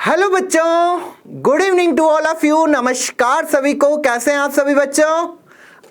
Hello बच्चों, good evening to all of you. नमस्कार सभी को। कैसे हैं आप सभी बच्चों?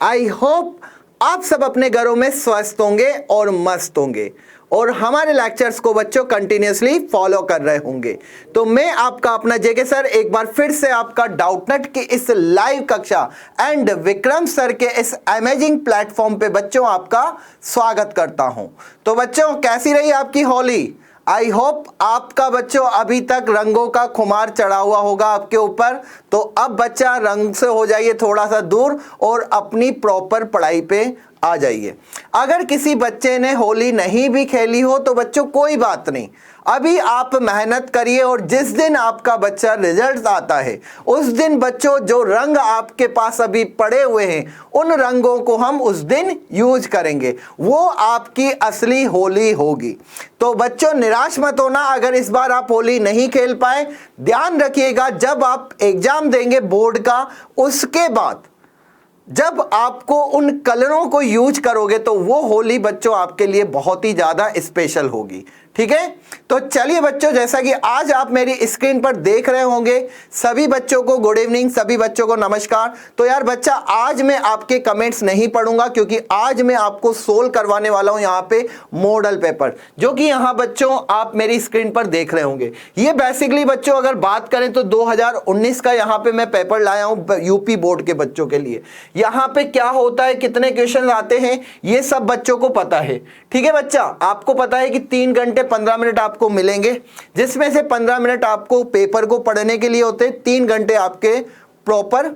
आई होप आप सब अपने घरों में स्वस्थ होंगे और मस्त होंगे और हमारे लेक्चर्स को बच्चों कंटिन्यूसली फॉलो कर रहे होंगे। तो मैं आपका अपना जेके सर एक बार फिर से आपका डाउटनेट की इस लाइव कक्षा एंड विक्रम सर के इस अमेजिंग प्लेटफॉर्म पे बच्चों आपका स्वागत करता हूं। तो बच्चों कैसी रही आपकी होली? आई होप आपका बच्चों अभी तक रंगों का खुमार चढ़ा हुआ होगा आपके ऊपर। तो अब बच्चा रंग से हो जाइए थोड़ा सा दूर और अपनी प्रॉपर पढ़ाई पे आ जाइए। अगर किसी बच्चे ने होली नहीं भी खेली हो तो बच्चों कोई बात नहीं, अभी आप मेहनत करिए और जिस दिन आपका बच्चा रिजल्ट आता है उस दिन बच्चों जो रंग आपके पास अभी पड़े हुए हैं उन रंगों को हम उस दिन यूज करेंगे, वो आपकी असली होली होगी। तो बच्चों निराश मत होना अगर इस बार आप होली नहीं खेल पाए। ध्यान रखिएगा जब आप एग्जाम देंगे बोर्ड का, उसके बाद जब आपको उन कलरों को यूज करोगे तो वो होली बच्चों आपके लिए बहुत ही ज्यादा स्पेशल होगी। ठीक है, तो चलिए बच्चों, जैसा कि आज आप मेरी स्क्रीन पर देख रहे होंगे, सभी बच्चों को गुड इवनिंग, सभी बच्चों को नमस्कार। तो यार बच्चा आज मैं आपके कमेंट्स नहीं पढ़ूंगा क्योंकि आज मैं आपको सोल्व करवाने वाला हूं यहाँ पे मॉडल पेपर, जो कि यहाँ बच्चों आप मेरी स्क्रीन पर देख रहे होंगे। ये बेसिकली बच्चों अगर बात करें तो 2019 का यहाँ पे मैं पेपर लाया हूं यूपी बोर्ड के बच्चों के लिए। यहाँ पे क्या होता है, कितने क्वेश्चन आते हैं, ये सब बच्चों को पता है। ठीक है बच्चा, आपको पता है कि 3 घंटे 15 मिनट आपको मिलेंगे, जिसमें से 15 मिनट आपको पेपर को पढ़ने के लिए होते हैं, 3 घंटे आपके प्रॉपर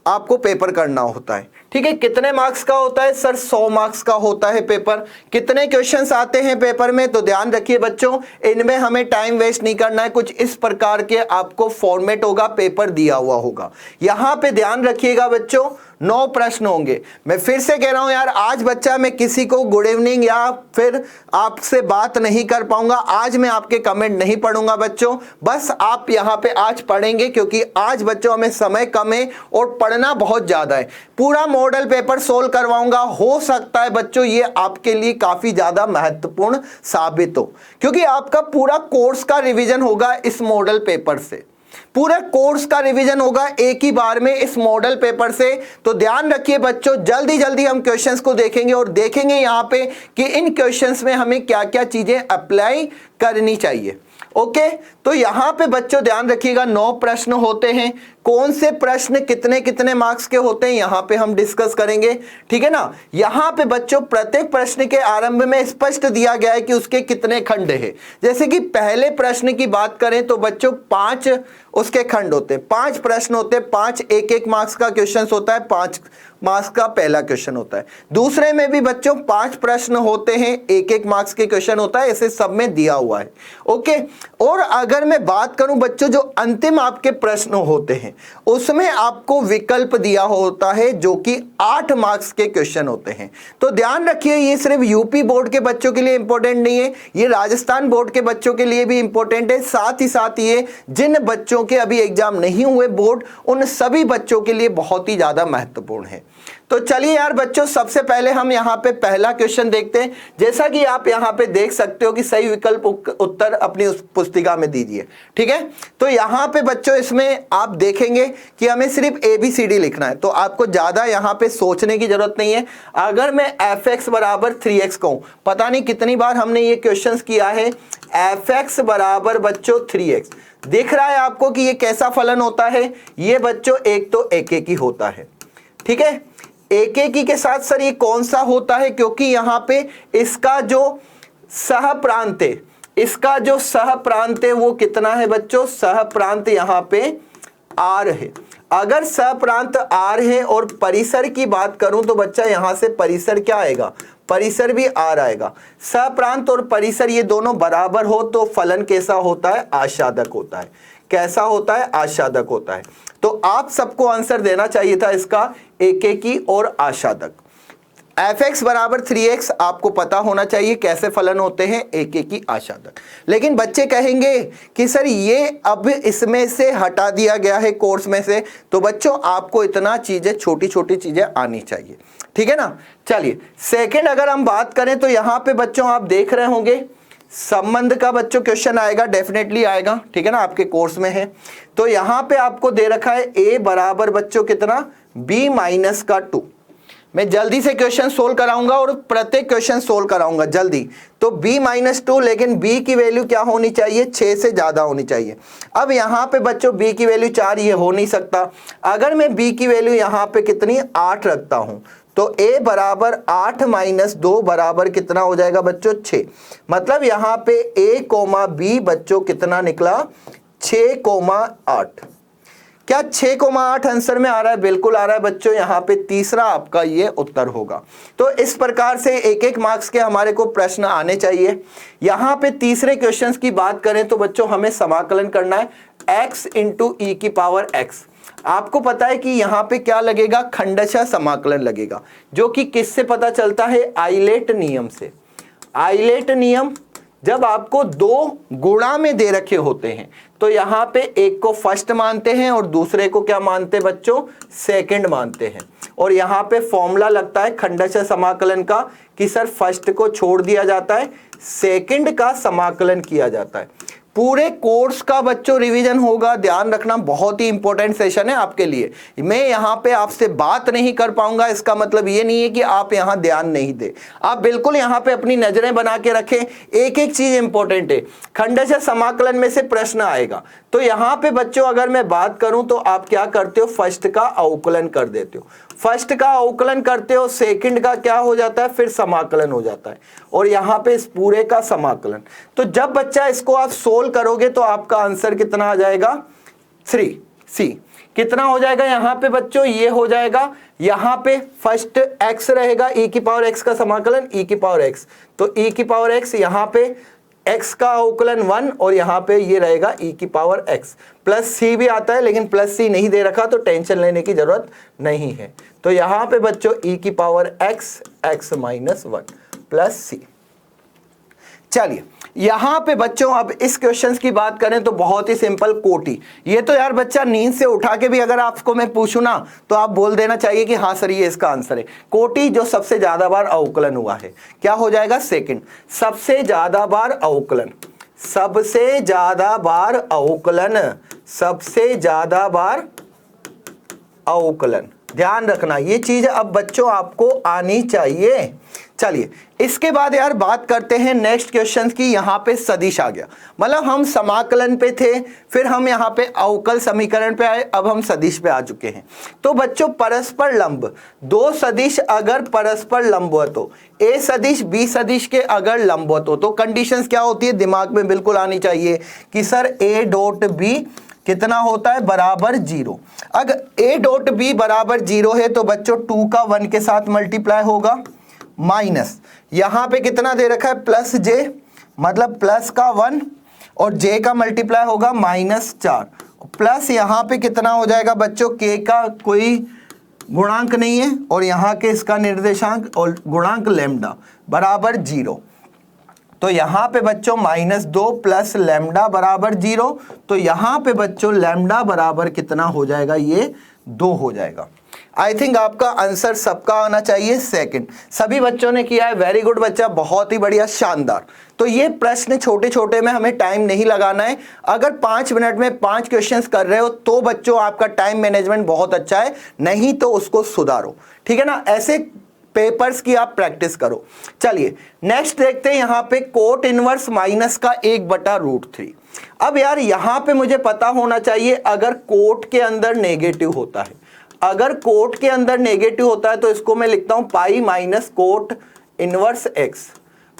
आपको पेपर करना होता है। ठीक है, कितने मार्क्स का होता है सर? 100 मार्क्स का होता है पेपर। कितने क्वेश्चंस आते हैं पेपर में? तो ध्यान रखिए बच्चों, इनमें हमें टाइम वेस्ट नहीं करना है। कुछ इस प्रकार के आपको फॉर्मेट होगा, पेपर दिया हुआ होगा। यहां पे ध्यान रखिएगा बच्चों, 9 प्रश्न होंगे। मैं फिर से कह रहा हूं यार, आज बच्चा मैं किसी को गुड इवनिंग या फिर आपसे बात नहीं कर पाऊंगा। आज मैं आपके कमेंट नहीं पढ़ूंगा बच्चों, बस आप यहां पे आज पढ़ेंगे क्योंकि आज बच्चों हमें समय कम है और पढ़ना बहुत ज्यादा है। पूरा मॉडल पेपर सोल्व करवाऊंगा। हो सकता है बच्चों ये आपके लिए काफी ज्यादा महत्वपूर्ण साबित हो, क्योंकि आपका पूरा कोर्स का रिवीजन होगा इस मॉडल पेपर से। पूरे कोर्स का रिवीजन होगा एक ही बार में इस मॉडल पेपर से। तो ध्यान रखिए बच्चों, जल्दी जल्दी हम क्वेश्चंस को देखेंगे और देखेंगे यहां पे कि इन क्वेश्चंस में हमें क्या क्या चीजें अप्लाई करनी चाहिए। ओके, तो यहां पे बच्चों ध्यान रखिएगा 9 प्रश्न होते हैं। कौन से प्रश्न कितने कितने मार्क्स के होते हैं यहां पे हम डिस्कस करेंगे। ठीक है ना, यहां पे बच्चों प्रत्येक प्रश्न के आरंभ में स्पष्ट दिया गया है कि उसके कितने खंड है। जैसे कि पहले प्रश्न की बात करें तो बच्चों 5 उसके खंड होते हैं, 5 प्रश्न होते हैं, 5 1-1 मार्क्स का क्वेश्चन होता है, 5 मार्क्स का पहला क्वेश्चन होता है। दूसरे में भी बच्चों 5 प्रश्न होते हैं, 1-1 मार्क्स के क्वेश्चन होता है, ऐसे सब में दिया हुआ है। ओके, और अगर मैं बात करूं बच्चों जो अंतिम आपके प्रश्न होते हैं उसमें आपको विकल्प दिया होता है जो कि 8 मार्क्स के क्वेश्चन होते हैं। तो ध्यान रखिए, ये सिर्फ यूपी बोर्ड के बच्चों के लिए इंपॉर्टेंट नहीं है, ये राजस्थान बोर्ड के बच्चों के लिए भी इंपॉर्टेंट है। साथ ही साथ ये जिन बच्चों के अभी एग्जाम नहीं हुए बोर्ड, उन सभी बच्चों के लिए बहुत ही ज्यादा महत्वपूर्ण है। तो चलिए यार बच्चों, सबसे पहले हम यहां पे पहला क्वेश्चन देखते हैं। जैसा कि आप यहां पे देख सकते हो कि सही विकल्प उत्तर अपनी उस पुस्तिका में दीजिए। ठीक है, तो यहां पे बच्चों इसमें आप देखेंगे कि हमें सिर्फ ABCD लिखना है, तो आपको ज्यादा यहां पे सोचने की जरूरत नहीं है। अगर मैं fx बराबर 3x कहूं, पता नहीं कितनी बार हमने ये क्वेश्चन किया है, fx बराबर बच्चों 3x, दिख रहा है आपको कि ये कैसा फलन होता है? ये बच्चों एक तो एकेकी होता है। ठीक है, एकेकी के साथ सर ये कौन सा होता है? क्योंकि यहां पे इसका जो सहप्रांत है, इसका जो सहप्रांत है वो कितना है बच्चों? सहप्रांत यहां पे R है। अगर सहप्रांत R है और परिसर की बात करूं तो बच्चा यहां से परिसर क्या आएगा? परिसर भी R आएगा। सहप्रांत और परिसर ये दोनों बराबर हो तो फलन कैसा होता है? आशादक होता है। कैसा होता है? आशादक होता है। तो आप सबको आंसर देना चाहिए था इसका एकेकी और आशादक। fx बराबर 3x आपको पता होना चाहिए कैसे फलन होते हैं, एकेकी आशादक। लेकिन बच्चे कहेंगे कि सर ये अब इसमें से हटा दिया गया है कोर्स में से, तो बच्चों आपको इतना चीजें, छोटी छोटी चीजें आनी चाहिए। ठीक है ना। चलिए सेकंड अगर हम बात करें तो यहां पे बच्चों आप देख रहे होंगे संबंध का बच्चों क्वेश्चन आएगा, डेफिनेटली आएगा, ठीक है ना, आपके कोर्स में है। तो यहां पे आपको दे रखा है a बराबर बच्चों कितना, b माइनस का 2। मैं जल्दी से क्वेश्चन सोल्व कराऊंगा और प्रत्येक क्वेश्चन सोल्व कराऊंगा जल्दी। तो b माइनस 2, लेकिन b की वैल्यू क्या होनी चाहिए, 6 से ज्यादा होनी चाहिए। अब यहां पे बच्चों b की वैल्यू 4, ये हो नहीं सकता। अगर मैं b की वैल्यू यहां पे कितनी 8 रखता हूं तो a बराबर 8 माइनस 2 बराबर कितना हो जाएगा बच्चों, 6। मतलब यहां पे a कोमा b बच्चों कितना निकला, 6,8। क्या 6,8 आंसर में आ रहा है? बिल्कुल आ रहा है बच्चों। यहाँ पे तीसरा आपका ये उत्तर होगा। तो इस प्रकार से एक एक मार्क्स के हमारे को प्रश्न आने चाहिए। यहाँ पे तीसरे क्वेश्चंस की बात करें तो बच्चों हमें समाकलन करना है x इंटू ई की पावर x। आपको पता है कि यहाँ पे क्या लगेगा, खंडशः समाकलन लगेगा, जो कि किससे पता चलता है, आइलेट नियम से। आइलेट नियम जब आपको दो गुणा में दे रखे होते हैं तो यहां पे एक को फर्स्ट मानते हैं और दूसरे को क्या मानते हैं बच्चों, सेकंड मानते हैं। और यहां पे फॉर्मूला लगता है खंडशः समाकलन का कि सर फर्स्ट को छोड़ दिया जाता है, सेकंड का समाकलन किया जाता है। पूरे कोर्स का बच्चों रिवीजन होगा, ध्यान रखना, बहुत ही इंपॉर्टेंट सेशन है आपके लिए। मैं यहाँ पे आपसे बात नहीं कर पाऊंगा, इसका मतलब ये नहीं है कि आप यहाँ ध्यान नहीं दे। आप बिल्कुल यहाँ पे अपनी नजरें बना के रखें, एक एक चीज इंपॉर्टेंट है। खंडशः समाकलन में से प्रश्न आएगा तो यहाँ पे बच्चों अगर मैं बात करूं तो आप क्या करते हो, फर्स्ट का अवकलन कर देते हो। फर्स्ट का अवकलन करते हो, सेकंड का क्या हो जाता है, फिर समाकलन हो जाता है, और यहाँ पे इस पूरे का समाकलन। तो जब बच्चा इसको आप सोल्व करोगे तो आपका आंसर कितना आ जाएगा, 3C। कितना हो जाएगा यहाँ पे बच्चों, ये हो जाएगा, यहाँ पे फर्स्ट x रहेगा, e की पावर x का समाकलन e की पावर x। तो e की पावर x, यहाँ पे x का अवकलन 1 और यहाँ पे ये रहेगा e की पावर x। प्लस c भी आता है लेकिन प्लस c नहीं दे रखा तो टेंशन लेने की जरूरत नहीं है। तो यहाँ पे बच्चों e की power x, x minus 1 plus c। चलिए यहां पे बच्चों अब इस क्वेश्चंस की बात करें तो बहुत ही सिंपल, कोटि। ये तो यार बच्चा नींद से उठा के भी अगर आपको मैं पूछूं ना तो आप बोल देना चाहिए कि हाँ सर ये इसका आंसर है। कोटि जो सबसे ज्यादा बार अवकलन हुआ है, क्या हो जाएगा, सेकंड। सबसे ज्यादा बार अवकलन, सबसे ज्यादा बार अवकलन, सबसे ज्यादा बार अवकलन। ध्यान रखना ये चीज अब बच्चों आपको आनी चाहिए। चलिए इसके बाद यार बात करते हैं नेक्स्ट क्वेश्चन की। यहां पे सदिश आ गया, मतलब हम समाकलन पे थे, फिर हम यहां पे अवकल समीकरण पे आए, अब हम सदिश पे आ चुके हैं। तो बच्चों परस्पर लंब, दो सदिश अगर परस्पर लंबवत हो, ए सदिश बी सदिश के अगर लंबवत हो, तो कंडीशंस क्या होती है दिमाग में बिल्कुल आनी चाहिए कि सर ए डॉट बी कितना होता है, बराबर 0। अगर a डॉट बी बराबर 0 है तो बच्चों 2 का 1 के साथ मल्टीप्लाई होगा, माइनस यहां पे कितना दे रखा है, प्लस j, मतलब प्लस का 1 और j का मल्टीप्लाई होगा -4, प्लस यहां पे कितना हो जाएगा बच्चों, k का कोई गुणांक नहीं है और यहां के इसका निर्देशांक और गुणांक लैम्डा बराबर 0। तो यहां पे बच्चों -2 प्लस लैम्डा बराबर 0। तो यहां पे बच्चों लैम्डा बराबर कितना हो जाएगा, ये 2 हो जाएगा। आई थिंक आपका आंसर सबका आना चाहिए सेकंड। सभी बच्चों ने किया है, वेरी गुड बच्चा, बहुत ही बढ़िया, शानदार। तो ये प्रश्न छोटे छोटे में हमें टाइम नहीं लगाना है। अगर 5 मिनट में 5 क्वेश्चंस कर रहे हो तो बच्चों आपका टाइम मैनेजमेंट बहुत अच्छा है, नहीं तो उसको सुधारो, ठीक है ना। ऐसे पेपर्स की आप प्रैक्टिस करो। चलिए नेक्स्ट देखते हैं, यहां पे कोट इनवर्स माइनस का 1/√3। अब यार यहां पे मुझे पता होना चाहिए अगर कोट के अंदर नेगेटिव होता है, अगर कोट के अंदर नेगेटिव होता है तो इसको मैं लिखता हूं pi minus cot inverse x,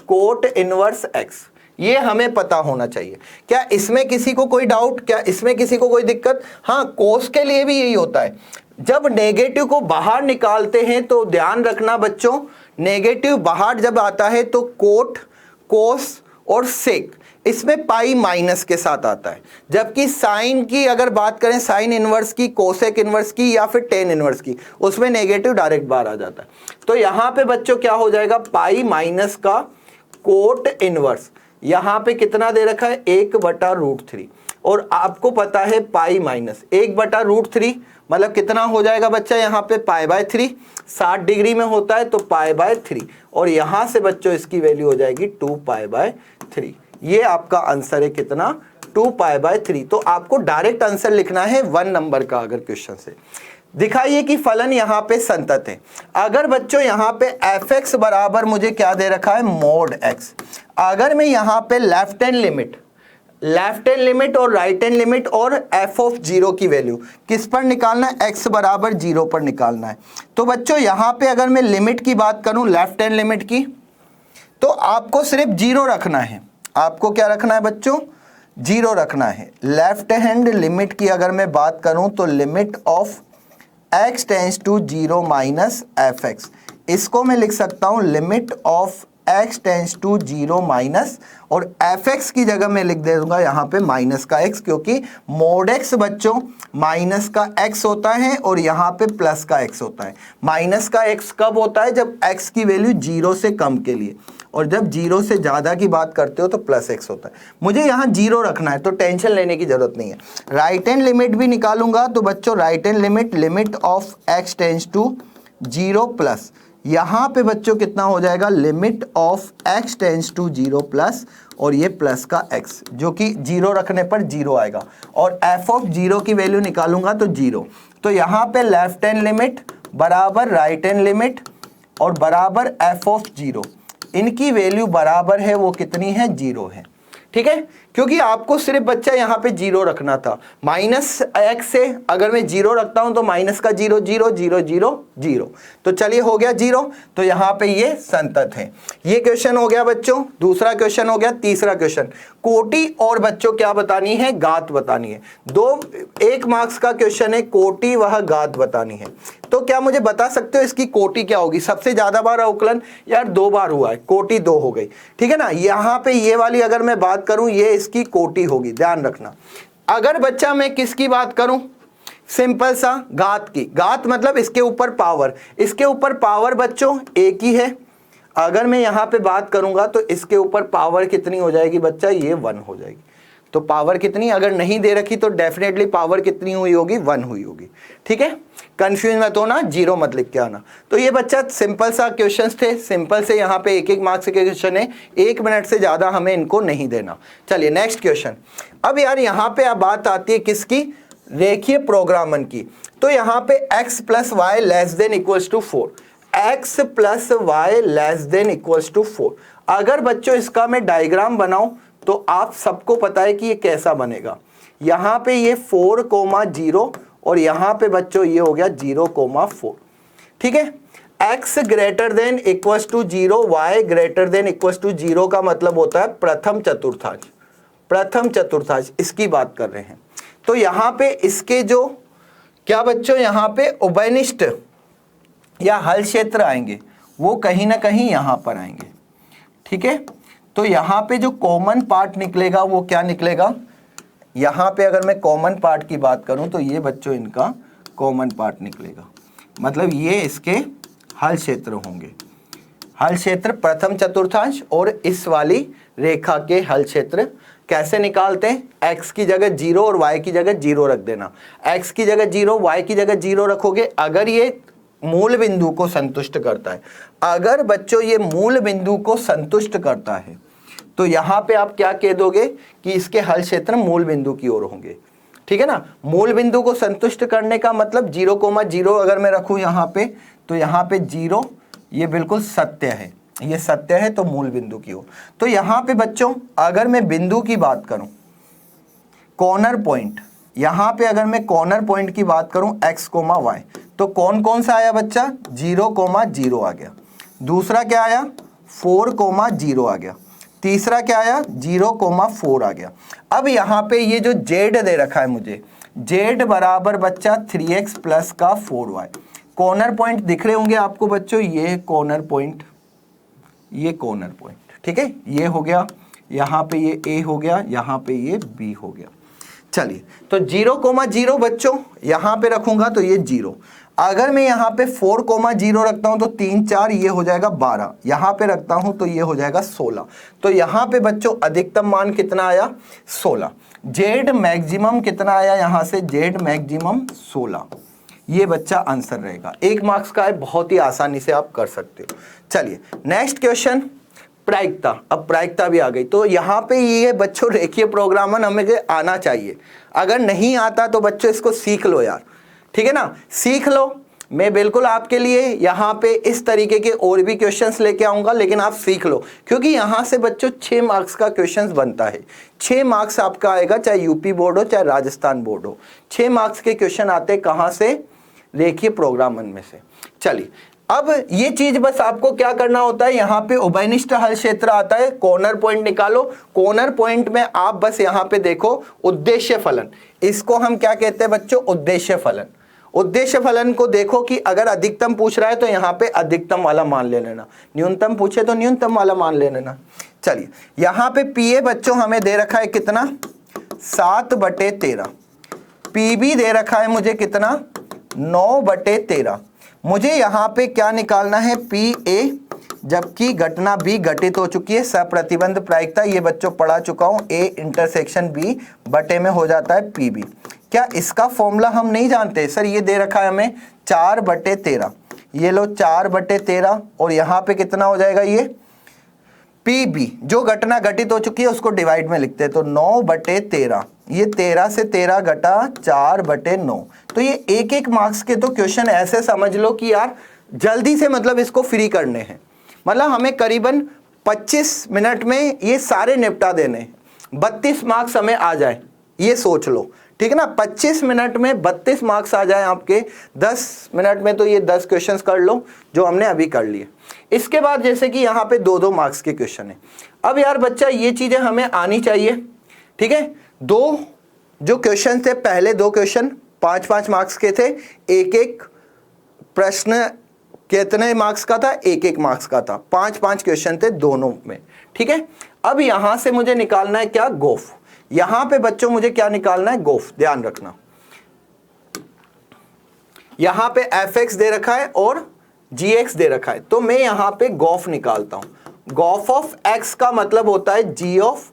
cot inverse x. ये हमें पता होना चाहिए। क्या इसमें किसी को कोई डाउट, क्या इसमें किसी को कोई दिक्कत? हाँ, कोस के लिए भी यही होता है। जब नेगेटिव को बाहर निकालते हैं तो ध्यान रखना बच्चों, नेगेटिव बाहर जब आता है तो कोट, कोस और सेक, इसमें पाई माइनस के साथ आता है। जबकि साइन की अगर बात करें, साइन इनवर्स की, कोसेक इनवर्स की या फिर टेन इनवर्स की, उसमें नेगेटिव डायरेक्ट बाहर आ जाता है। तो यहां पे बच्चों क्या हो जाएगा, पाई माइनस का कोट इनवर्स, यहां पे कितना दे रखा है, 1/√3। और आपको पता है पाई माइनस 1/√3 मतलब कितना हो जाएगा बच्चा, यहाँ पे π/3, 60 डिग्री में होता है तो π/3, और यहां से बच्चों इसकी वैल्यू हो जाएगी 2π/3। ये आपका आंसर है कितना 2π/3। तो आपको डायरेक्ट आंसर लिखना है 1 नंबर का। अगर क्वेश्चन से दिखाइए कि फलन यहां पे संतत है। अगर बच्चों यहां पे fx बराबर मुझे क्या दे रखा है mod x, अगर मैं यहां पे लेफ्ट हैंड लिमिट और राइट हैंड लिमिट और f ऑफ 0 की वैल्यू किस पर निकालना है, x बराबर 0 पर निकालना है। तो बच्चों यहां पे अगर मैं लिमिट की बात करूं लेफ्ट हैंड लिमिट की, तो आपको सिर्फ 0 रखना है। आपको क्या रखना है बच्चों, 0 रखना है। लेफ्ट हैंड लिमिट की अगर मैं बात करूं तो limit of x tends to 0 minus fx, इसको मैं लिख सकता हूं limit of x tends to 0 minus, और fx की जगह मैं लिख दे दूंगा यहाँ पे माइनस का x, क्योंकि मोड x बच्चों माइनस का x होता है और यहाँ पे प्लस का x होता है। माइनस का x कब होता है, जब x की वैल्यू 0 से कम के लिए, और जब 0 से ज़्यादा की बात करते हो तो प्लस x होता है। मुझे यहाँ 0 रखना है तो टेंशन लेने की जरूरत नहीं है। राइट हैंड लिमिट भी निकालूंगा तो बच्चों right hand limit of x tends to 0 plus, यहाँ पे बच्चों कितना हो जाएगा, limit of x tends to 0 plus, और ये प्लस का x जो कि 0 रखने पर 0 आएगा, और f ऑफ 0 की वैल्यू निकालूंगा तो 0। तो यहाँ पे लेफ्ट हैंड लिमिट बराबर राइट हैंड लिमिट और बराबर f ऑफ 0, इनकी वैल्यू बराबर है, वो कितनी है, 0 है। ठीक है, क्योंकि आपको सिर्फ बच्चा यहाँ पे 0 रखना था। माइनस x से अगर मैं 0 रखता हूं तो माइनस का 0 0 0 0 0, तो चलिए हो गया 0। तो यहाँ पे ये संतत है। ये क्वेश्चन हो गया बच्चों, दूसरा क्वेश्चन हो गया। तीसरा क्वेश्चन कोटि और बच्चों क्या बतानी है, घात बतानी है। 1 मार्क्स का क्वेश्चन है, कोटि वह घात बतानी है। तो क्या मुझे बता सकते हो इसकी कोटि क्या होगी। सबसे ज्यादा बार अवकलन यार 2 बार हुआ है, कोटि 2 हो गई। ठीक है ना, यहाँ पे ये वाली अगर मैं बात करूं ये इसकी कोटि होगी, ध्यान रखना। अगर बच्चा मैं किसकी बात करूं, सिंपल सा घात की। घात मतलब इसके ऊपर पावर, इसके ऊपर पावर बच्चों एक ही है। अगर मैं यहाँ पे बात करूंगा तो इसके ऊपर पावर कितनी हो जाएगी बच्चा, ये 1 हो जाएगी। तो पावर कितनी, अगर नहीं दे रखी तो डेफिनेटली पावर कितनी हुई होगी, 1 हुई होगी। ठीक है, कंफ्यूज मत होना, 0 मत लिख के आना। तो ये बच्चा सिंपल सा क्वेश्चंस थे, सिंपल से यहाँ पे 1 मार्क्स के क्वेश्चन है, 1 मिनट से ज्यादा हमें इनको नहीं देना। चलिए नेक्स्ट क्वेश्चन। अब यार यहाँ पे अब बात आती है किसकी, रेखीय प्रोग्रामन की। तो यहाँ पे x plus Y less than equals to 4, x plus Y less than equals to 4। अगर बच्चों इसका मैं डायग्राम बनाऊं तो आप सबको पता है कि ये कैसा बनेगा। यहाँ पे ये 4,0 और यहाँ पे बच्चों ये हो गया 0,4। ठीक है, x greater than equals to 0, y greater than equals to 0 का मतलब होता है प्रथम चतुर्थांश। प्रथम चतुर्थांश इसकी बात कर रहे हैं। तो यहाँ पे इसके जो क्या बच्चों यहाँ पे उभयनिष्ठ या हल क्षेत्र आएंगे वो कहीं ना कहीं यहाँ पर आएंगे। ठीक है, तो यहाँ पे जो कॉमन पार्ट निकलेगा वो क्या निकलेगा, यहाँ पे अगर मैं कॉमन पार्ट की बात करूं तो ये बच्चों इनका कॉमन पार्ट निकलेगा, मतलब ये इसके हल क्षेत्र होंगे। हल क्षेत्र प्रथम चतुर्थांश, और इस वाली रेखा के हल क्षेत्र कैसे निकालते हैं, x की जगह 0 और y की जगह 0 रख देना। x की जगह 0, y की जगह 0 रखोगे अगर ये मूल बिंदु को संतुष्ट करता है। अगर बच्चों ये मूल बिंदु को संतुष्ट करता है तो यहाँ पे आप क्या कह दोगे कि इसके हल क्षेत्र मूल बिंदु की ओर होंगे। ठीक है ना, मूल बिंदु को संतुष्ट करने का मतलब 0,0 अगर मैं रखूं यहाँ पे तो यहाँ पे 0 ये बिल्कुल सत्य है, ये सत्य है तो मूल बिंदु की ओर। तो यहाँ पे बच्चों अगर मैं बिंदु की बात करूं, कॉर्नर पॉइंट, यहाँ पे अगर मैं कॉर्नर पॉइंट की बात करूं x, y, तो कौन कौन सा आया बच्चा, 0,0 आ गया। दूसरा क्या आया, 4,0 आ गया। तीसरा क्या आया, 0,4 आ गया। अब यहाँ पे ये जो z दे रखा है मुझे, z बराबर बच्चा 3x प्लस का 4y। कॉर्नर पॉइंट दिख रहे होंगे आपको बच्चों, ये कॉर्नर पॉइंट, ये कॉर्नर पॉइंट। ठीक है, ये हो गया, यहाँ पे ये a हो गया, यहाँ पे ये b हो गया। चलिए, तो 0,0 बच्चों यहाँ पे रखूंगा तो ये 0। अगर मैं यहाँ पे 4,0 रखता हूं तो 3 4 ये हो जाएगा 12, यहाँ पे रखता हूं तो ये हो जाएगा 16। तो यहाँ पे बच्चों अधिकतम मान कितना आया, 16। जेड मैक्सिमम कितना आया, यहाँ से जेड मैक्सिमम 16। ये बच्चा आंसर रहेगा, 1 मार्क्स का है, बहुत ही आसानी से आप कर सकते हो। चलिए नेक्स्ट क्वेश्चन, प्रायिकता, अब प्रायिकता भी आ गई। तो यहाँ पे ये बच्चों रेखीय प्रोग्रामन हमें आना चाहिए। अगर नहीं आता तो बच्चों इसको सीख लो यार, ठीक है ना, सीख लो। मैं बिल्कुल आपके लिए यहाँ पे इस तरीके के और भी क्वेश्चंस लेके आऊंगा, लेकिन आप सीख लो, क्योंकि यहाँ से बच्चों 6 मार्क्स का क्वेश्चंस बनता है। 6 मार्क्स आपका आएगा, चाहे यूपी बोर्ड हो चाहे राजस्थान बोर्ड हो। 6 मार्क्स के क्वेश्चन आते हैं कहाँ से? रेखीय प्रोग्रामन में से। चलिए, अब ये चीज बस आपको क्या करना होता है, यहाँ पे उभयनिष्ठ हल क्षेत्र आता है, कॉर्नर पॉइंट निकालो। कॉर्नर पॉइंट में आप बस यहाँ पे देखो उद्देश्य फलन, इसको हम क्या कहते हैं बच्चों? उद्देश्य फलन। उद्देश्य फलन को देखो कि अगर अधिकतम पूछ रहा है तो यहाँ पे अधिकतम वाला मान ले लेना, न्यूनतम पूछे तो न्यूनतम वाला मान ले लेना। चलिए, यहाँ पे पीए बच्चों हमें दे रखा है कितना? 7/13। पीबी दे रखा है मुझे कितना? 9/13। मुझे यहाँ पे क्या निकालना है? पी ए, जबकि घटना बी घटित हो चुकी है। सप्रतिबंध प्रायिकता ये बच्चों पढ़ा चुका हूँ, ए इंटरसेक्शन बी बटे में हो जाता है पी बी। क्या इसका फॉर्मूला हम नहीं जानते? सर ये दे रखा है हमें 4/13, ये लो 4/13, और यहाँ पे कितना हो जाएगा? ये पी बी, जो घटना घटित हो चुकी है उसको डिवाइड में लिखते हैं, तो 9/13। ये 13 से 13 घटा 4/9। तो ये एक एक मार्क्स के तो क्वेश्चन ऐसे समझ लो कि यार जल्दी से मतलब इसको फ्री करने हैं, मतलब हमें करीबन 25 मिनट में ये सारे निपटा देने हैं, 32 मार्क्स हमें आ जाए, ये सोच लो, ठीक है ना। 25 मिनट में 32 मार्क्स आ जाए आपके, 10 मिनट में तो ये 10 क्वेश्चंस कर लो जो हमने अभी कर लिए। इसके बाद जैसे कि यहाँ पे 2-2 मार्क्स के क्वेश्चन है। अब यार बच्चा ये चीजें हमें आनी चाहिए, ठीक है। 2 जो क्वेश्चन थे, पहले 2 क्वेश्चन 5-5 मार्क्स के थे, एक प्रश्न कितने मार्क्स का था? 1-1 मार्क्स का था, 5-5 क्वेश्चन थे दोनों में, ठीक है। अब यहां से मुझे निकालना है क्या? गोफ। यहां पे बच्चों मुझे क्या निकालना है? गोफ। ध्यान रखना, यहां पे fx दे रखा है और gx दे रखा है, तो मैं यहां पे गोफ निकालता हूं। गोफ ऑफ x का मतलब होता है g ऑफ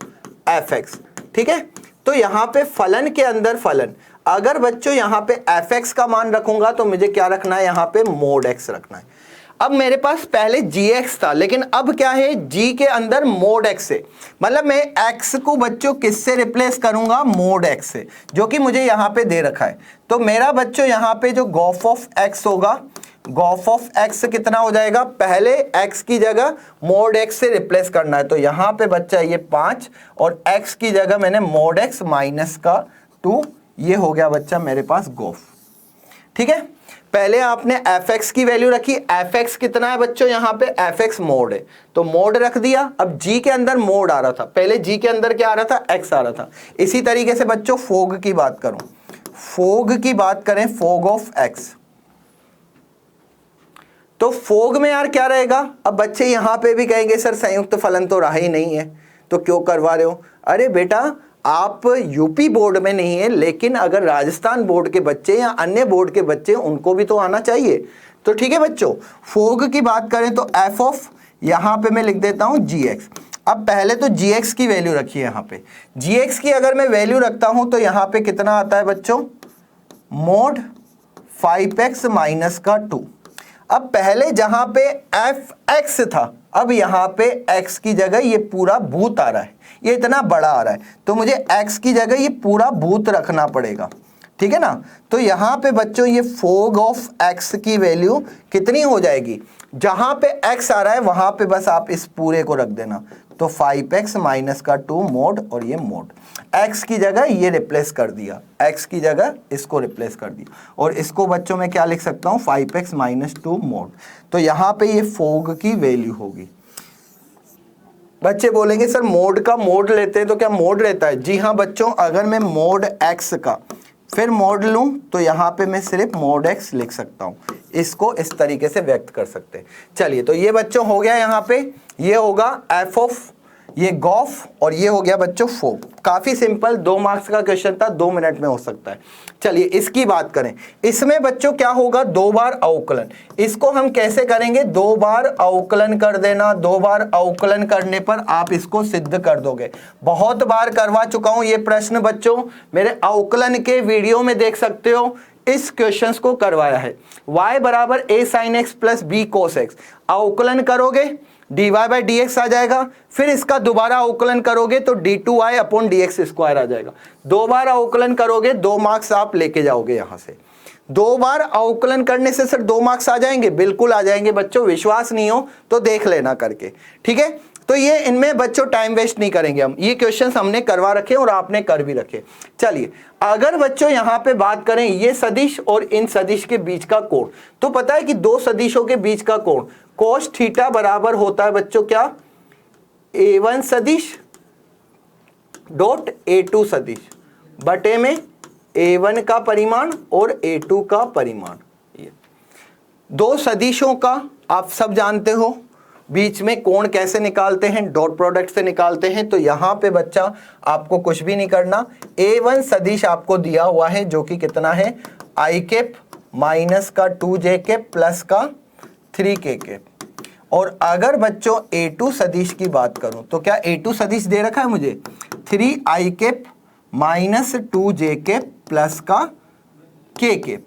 fx, ठीक है। तो यहां पे फलन के अंदर फलन, अगर बच्चों यहां पे fx का मान रखूंगा तो मुझे क्या रखना है? यहां पे मोड x रखना है। अब मेरे पास पहले gx था, लेकिन अब क्या है? g के अंदर मोड x से, मतलब मैं x को बच्चों किससे रिप्लेस करूंगा? मोड x से, जो कि मुझे यहां पे दे रखा है। तो मेरा बच्चों यहां पे जो गोफ ऑफ x होगा, गोफ ऑफ x कितना हो जाएगा? पहले x की जगह मोड x से रिप्लेस करना है, तो यहां पे बच्चा ये 5 और x की जगह मैंने मोड x माइनस का 2, ये हो गया बच्चा मेरे पास गोफ, ठीक है। पहले आपने fx की वैल्यू रखी, fx कितना है बच्चों? यहाँ पे fx मोड है, तो मोड रख दिया। अब g के अंदर मोड आ रहा था, पहले g के अंदर क्या आ रहा था? x आ रहा था। इसी तरीके से बच्चों फोग की बात करूं, फोग की बात करें, फोग ऑफ x, तो फोग में यार क्या रहेगा? अब बच्चे यहां पे भी कहेंगे सर संयुक्त फलन तो रहा ही नहीं है, तो क्यों करवा रहे हो? अरे बेटा, आप यूपी बोर्ड में नहीं है, लेकिन अगर राजस्थान बोर्ड के बच्चे या अन्य बोर्ड के बच्चे, उनको भी तो आना चाहिए। तो ठीक है बच्चों, फोग की बात करें तो f ऑफ, यहां पे मैं लिख देता हूं gx। अब पहले तो gx की वैल्यू रखिए, यहां पे gx की अगर मैं वैल्यू रखता हूं तो यहां पे कितना आता है बच्चों? मोड 5x माइनस का 2। अब पहले जहां पे fx था, अब यहां पे x की जगह ये पूरा भूत आ रहा है, ये इतना बड़ा आ रहा है, तो मुझे x की जगह ये पूरा भूत रखना पड़ेगा, ठीक है ना। तो यहां पे बच्चों ये फोग ऑफ x की वैल्यू कितनी हो जाएगी? जहां पे x आ रहा है वहां पे बस आप इस पूरे को रख देना, तो 5x माइनस का 2 मोड, और ये मोड x की जगह ये रिप्लेस कर दिया, x की जगह इसको रिप्लेस कर दिया, और इसको बच्चों में क्या लिख सकता हूं? 5x minus 2 mode. तो यहां पे ये फोग की वैल्यू होगी। बच्चे बोलेंगे सर मोड का मोड लेते हैं तो क्या मोड रहता है? जी हाँ बच्चों, अगर मैं मोड x का फिर मोड लूं तो यहां पे मैं सिर्फ मोड x लिख सकता हूं, इसको इस तरीके से व्यक्त कर सकते हैं। चलिए, तो ये बच्चों हो गया, यहां पे ये होगा f ऑफ, ये गॉफ, और ये हो गया बच्चों फोग। काफी सिंपल, 2 मार्क्स का क्वेश्चन था, 2 मिनट में हो सकता है। चलिए इसकी बात करें, इसमें बच्चों क्या होगा? 2 बार अवकलन। इसको हम कैसे करेंगे? 2 बार अवकलन कर देना, 2 बार अवकलन करने पर आप इसको सिद्ध कर दोगे। बहुत बार करवा चुका हूं ये प्रश्न बच्चों, मेरे अवकलन के वीडियो में देख सकते हो, इस क्वेश्चंस को करवाया है। y बराबर a sin x plus b cos x, अवकलन करोगे dy/dx आ जाएगा। फिर इसका दोबारा अवकलन करोगे तो d2y/dx² आ जाएगा। 2 बार अवकलन करोगे 2 मार्क्स आप लेके जाओगे यहां से। 2 बार अवकलन करने से सर 2 मार्क्स आ जाएंगे, बिल्कुल आ जाएंगे बच्चों, विश्वास नहीं हो तो देख लेना करके, ठीक है। तो ये इनमें बच्चों टाइम वेस्ट नहीं करेंगे हम, ये क्वेश्चंस हमने करवा रखे और आपने कर भी रखे। चलिए अगर बच्चों यहां पे बात करें ये सदिश और इन सदिश के बीच का कोण, तो पता है कि दो सदिशों के बीच का कोण cos थीटा बराबर होता है बच्चों क्या, a1 सदिश डॉट a2 सदिश बटे में a1 का परिमाण और a2 का परिमाण। ये दो सदिशों का आप सब जानते हो, बीच में कोण कैसे निकालते हैं, डॉट प्रोडक्ट से निकालते हैं। तो यहां पे बच्चा आपको कुछ भी नहीं करना, a1 सदिश आपको दिया हुआ है जो कि कितना है i कैप माइनस का 2j कैप प्लस का 3k कैप। और अगर बच्चों a2 सदिश की बात करूं तो क्या a2 सदिश दे रखा है मुझे 3i cap minus 2j cap plus का k कैप।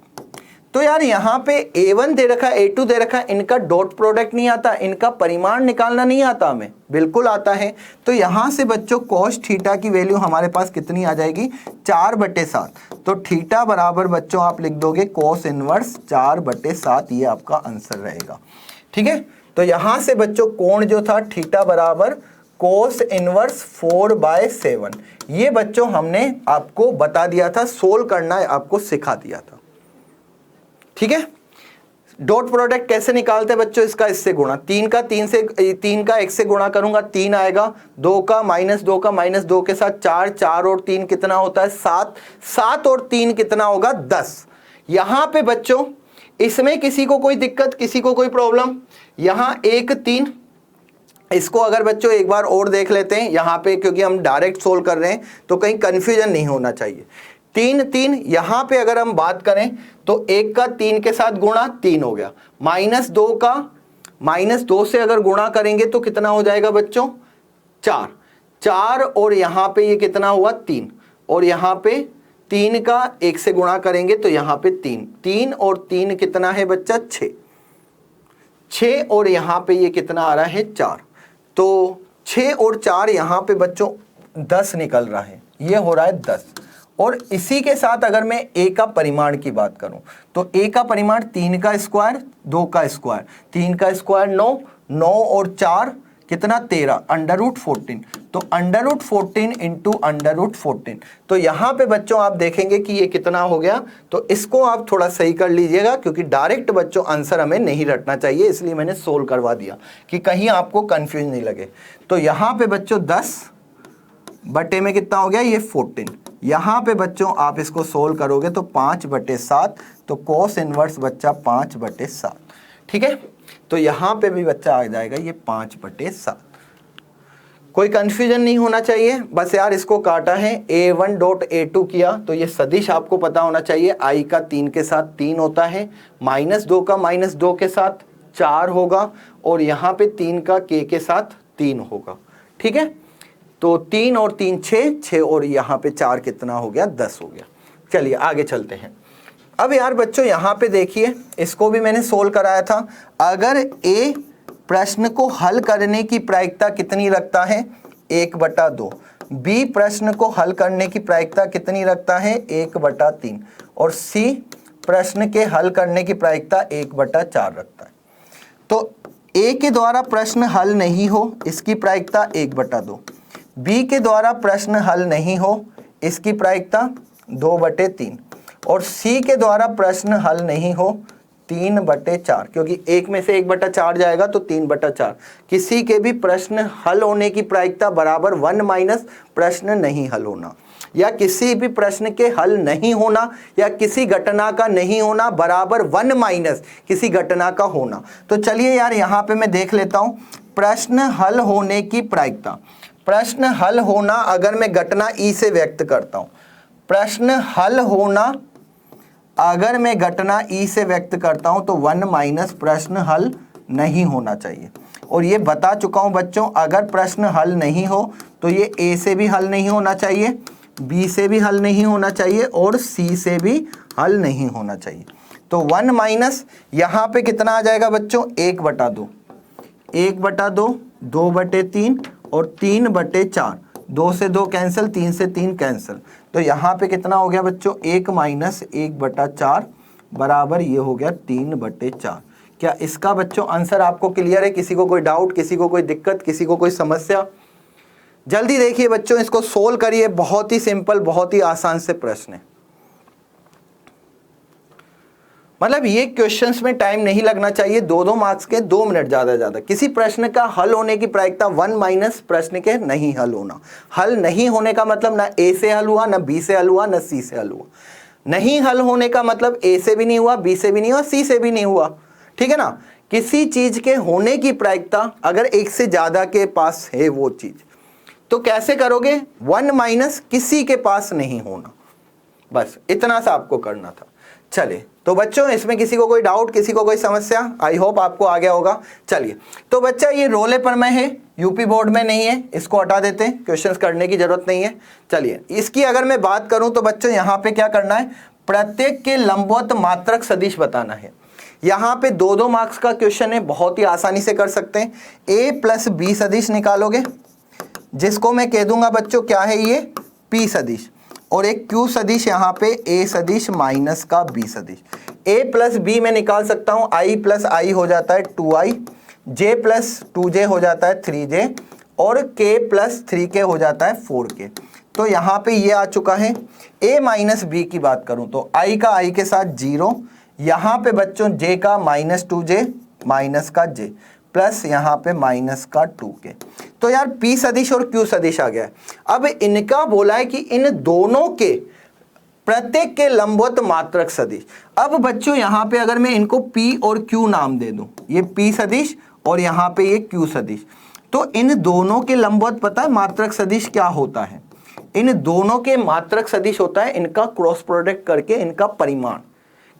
तो यार यहां पे a1 दे रखा है a2 दे रखा है, इनका डॉट प्रोडक्ट नहीं आता, इनका परिमाण निकालना नहीं आता हमें, बिल्कुल आता है। तो यहां से बच्चों cos थीटा की वैल्यू हमारे पास कितनी आ जाएगी 4/7। तो थीटा बराबर बच्चों आप लिख दोगे cos इनवर्स 4/7, ये आपका आंसर रहेगा, ठीक है। तो यहां से बच्चों कोण जो था थीटा बराबर cos इनवर्स 4/7, ये बच्चों हमने आपको बता दिया था, सोल्व करना आपको सिखा दिया था, ठीक है। डॉट प्रोडक्ट कैसे निकालते हैं बच्चों, इसका इससे गुणा, 3 का 1 से गुणा करूंगा 3 आएगा, 2 का -2 का -2 के साथ 4, 4 और 3 कितना होता है 7, 7 और 3 कितना होगा 10। यहां पे बच्चों इसमें किसी को कोई दिक्कत, किसी को कोई प्रॉब्लम, यहां 1 3, इसको अगर बच्चों एक बार और देख लेते हैं यहां पे, क्योंकि हम डायरेक्ट सोल्व कर रहे हैं तो कहीं कंफ्यूजन नहीं होना चाहिए। 3 3 यहां पे अगर हम बात करें तो 1 का 3 के साथ गुणा 3 हो गया, -2 का -2 से अगर गुणा करेंगे तो कितना हो जाएगा बच्चों 4, 4 और यहां पे ये कितना हुआ 3, और यहां पे 3 का 1 से गुणा करेंगे तो यहां पे 3, 3 और 3 कितना है बच्चा 6, 6 और यहां पे ये कितना आ रहा है 4। तो 6 और 4 यहां पे बच्चों 10 निकल रहा है, ये हो रहा है 10। और इसी के साथ अगर मैं a का परिमाण की बात करूं तो a का परिमाण 3 का स्क्वायर 2 का स्क्वायर, 3 का स्क्वायर 9, 9 और 4 कितना 13, √14। तो √14 इंटू √14, तो यहां पे बच्चों आप देखेंगे कि ये कितना हो गया। तो इसको आप थोड़ा सही कर लीजिएगा, क्योंकि डायरेक्ट बच्चों आंसर हमें नहीं रटना चाहिए, इसलिए मैंने सोल्व करवा दिया कि कहीं आपको कंफ्यूज नहीं लगे। तो यहां पे बच्चों 10 बटे में कितना हो गया ये 14। यहां पे बच्चों आप इसको सोल्व करोगे तो 5/7, तो cos इनवर्स बच्चा 5/7, ठीक है। तो यहां पे भी बच्चा आ जाएगा ये 5/7। कोई कंफ्यूजन नहीं होना चाहिए, बस यार इसको काटा है a1 डॉट a2 किया तो ये सदिश आपको पता होना चाहिए, i का 3 के साथ 3 होता है, -2 का -2 के साथ 4 होगा, और यहाँ पे 3 का k के साथ 3 होगा, ठीक है। तो 3 और 3 6, 6 और यहाँ पे 4 कितना हो गया 10 हो गया। चलिए आगे चलते हैं। अब यार बच्चों यहाँ पे देखिए, इसको भी मैंने सोल्व कराया था। अगर a प्रश्न को हल करने की प्रायिकता कितनी रखता है 1/2, b प्रश्न को हल करने की प्रायिकता कितनी रखता है 1/3, और c प्रश्न के हल करने की प्रायिकता 1/4 रखता है। तो a के द्वारा प्रश्न हल नहीं हो, इसकी प्रायिकता 1/2, b के द्वारा प्रश्न हल नहीं हो, इसकी प्रायिकता 2/3, और c के द्वारा प्रश्न हल नहीं हो 3/4, क्योंकि एक में से 1/4 जाएगा तो 3/4। किसी के भी प्रश्न हल होने की प्रायिकता बराबर 1 माइनस प्रश्न नहीं हल होना, या किसी भी प्रश्न के हल नहीं होना, या किसी घटना का नहीं होना बराबर 1 माइनस किसी घटना का होना। तो चलिए यार यहाँ पे मैं देख लेता हूँ प्रश्न हल होने की प्रायिकता। प्रश्न हल होना अगर मैं घटना ई से व्यक्त करता हूं, प्रश्न हल होना अगर मैं घटना ई से व्यक्त करता हूं तो 1 माइनस प्रश्न हल नहीं होना चाहिए। और ये बता चुका हूं बच्चों, अगर प्रश्न हल नहीं हो तो ये ए से भी हल नहीं होना चाहिए, बी से भी हल नहीं होना चाहिए, और सी से भी हल नहीं होना चाहिए। तो 1 माइनस यहाँ पे कितना आ जाएगा बच्चों 1/2, 1/2, 2/3 और 3/4। 2 से 2 कैंसिल, 3 से 3 कैंसिल। तो यहाँ पे कितना हो गया बच्चों, 1 माइनस 1/4 बराबर ये हो गया 3/4। क्या इसका बच्चों आंसर आपको क्लियर है? किसी को कोई डाउट, किसी को कोई दिक्कत, किसी को कोई समस्या? जल्दी देखिए बच्चों, इसको सोल्व करिए। बहुत ही सिंपल, बहुत ही आसान से प्रश्न है। मतलब ये क्वेश्चंस में टाइम नहीं लगना चाहिए, 2-2 मार्क्स के, 2 मिनट ज्यादा। किसी प्रश्न का हल होने की प्रायिकता 1 माइनस प्रश्न के नहीं हल होना। हल नहीं होने का मतलब ना ए से हल हुआ, ना बी से हल हुआ, ना सी से हल हुआ। नहीं हल होने का मतलब ए से भी नहीं हुआ, बी से भी नहीं हुआ, सी से भी नहीं हुआ। ठीक है ना? किसी चीज के होने की प्रायिकता अगर एक से ज्यादा के पास है वो चीज, तो कैसे करोगे? 1 माइनस किसी के पास नहीं होना। बस इतना सा आपको करना था। चलिए, तो बच्चों इसमें किसी को कोई डाउट, किसी को कोई समस्या? आई होप आपको आ गया होगा। चलिए, तो बच्चा ये रोले पर में है, यूपी बोर्ड में नहीं है, इसको हटा देते हैं, क्वेश्चंस करने की जरूरत नहीं है। चलिए, इसकी अगर मैं बात करूं तो बच्चों यहाँ पे क्या करना है, प्रत्येक के लंबवत मात्रक सदिश बताना है। यहाँ पे 2-2 मार्क्स का क्वेश्चन है, बहुत ही आसानी से कर सकते हैं। ए प्लस बी सदिश निकालोगे, जिसको मैं कह दूंगा बच्चों क्या है ये, पी सदिश, और एक क्यू सदिश यहाँ पे ए सदिश माइनस का बी सदिश। ए प्लस बी में निकाल सकता हूँ, आई प्लस आई हो जाता है 2i, जे प्लस 2j हो जाता है 3j, और k प्लस 3k हो जाता है 4k। तो यहाँ पे ये आ चुका है। a माइनस बी की बात करूँ तो i का i के साथ 0, यहाँ पे बच्चों j का -2j माइनस का j, प्लस यहाँ पे माइनस का 2k। तो यार p सदिश और q सदिश आ गया है। अब इनका बोला है कि इन दोनों के प्रत्येक के लंबवत मात्रक सदिश। अब बच्चों यहाँ पे अगर मैं इनको p और q नाम दे दूं, ये p सदिश और यहाँ पे ये q सदिश, तो इन दोनों के लंबवत पता है मात्रक सदिश क्या होता है? इन दोनों के मात्रक सदिश होता है इनका क्रॉस प्रोडक्ट करके इनका परिमाण,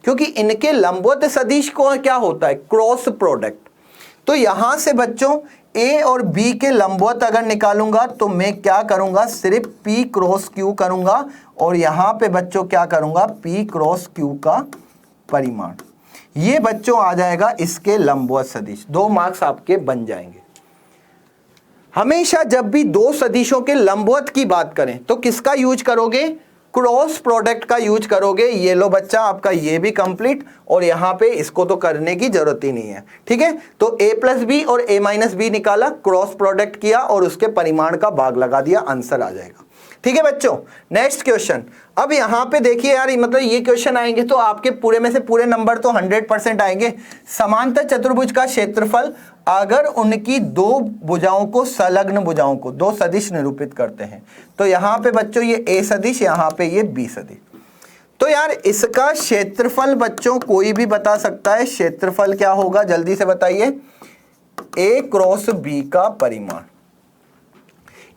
क्योंकि इनके लंबवत सदिश को क्या होता है, क्रॉस प्रोडक्ट। तो यहां से बच्चों a और b के लंबवत अगर निकालूंगा तो मैं क्या करूंगा, सिर्फ p क्रॉस q करूंगा, और यहां पे बच्चों क्या करूंगा, p क्रॉस q का परिमाण। ये बच्चों आ जाएगा इसके लंबवत सदिश। 2 मार्क्स आपके बन जाएंगे। हमेशा जब भी 2 सदिशों के लंबवत की बात करें तो किसका यूज करोगे, क्रॉस प्रोडक्ट का यूज करोगे। ये लो बच्चा आपका ये भी कंप्लीट, और यहाँ पे इसको तो करने की जरूरत ही नहीं है। ठीक है, तो a प्लस बी और a माइनस बी निकाला, क्रॉस प्रोडक्ट किया और उसके परिमाण का भाग लगा दिया, आंसर आ जाएगा। ठीक है बच्चों, नेक्स्ट क्वेश्चन। अब यहाँ पे देखिए यार, मतलब ये क्वेश्चन आएंगे तो आपके पूरे में से पूरे नंबर तो 100% आएंगे। समांतर चतुर्भुज का क्षेत्रफल अगर उनकी 2 भुजाओं को संलग्न भुजाओं को 2 सदिश निरूपित करते हैं, तो यहाँ पे बच्चों ये a सदिश, यहाँ पे ये b सदिश। तो यार इसका क्षेत्रफल बच्चों कोई भी बता सकता है। क्षेत्रफल क्या होगा जल्दी से बताइए, a क्रॉस b का परिमाण।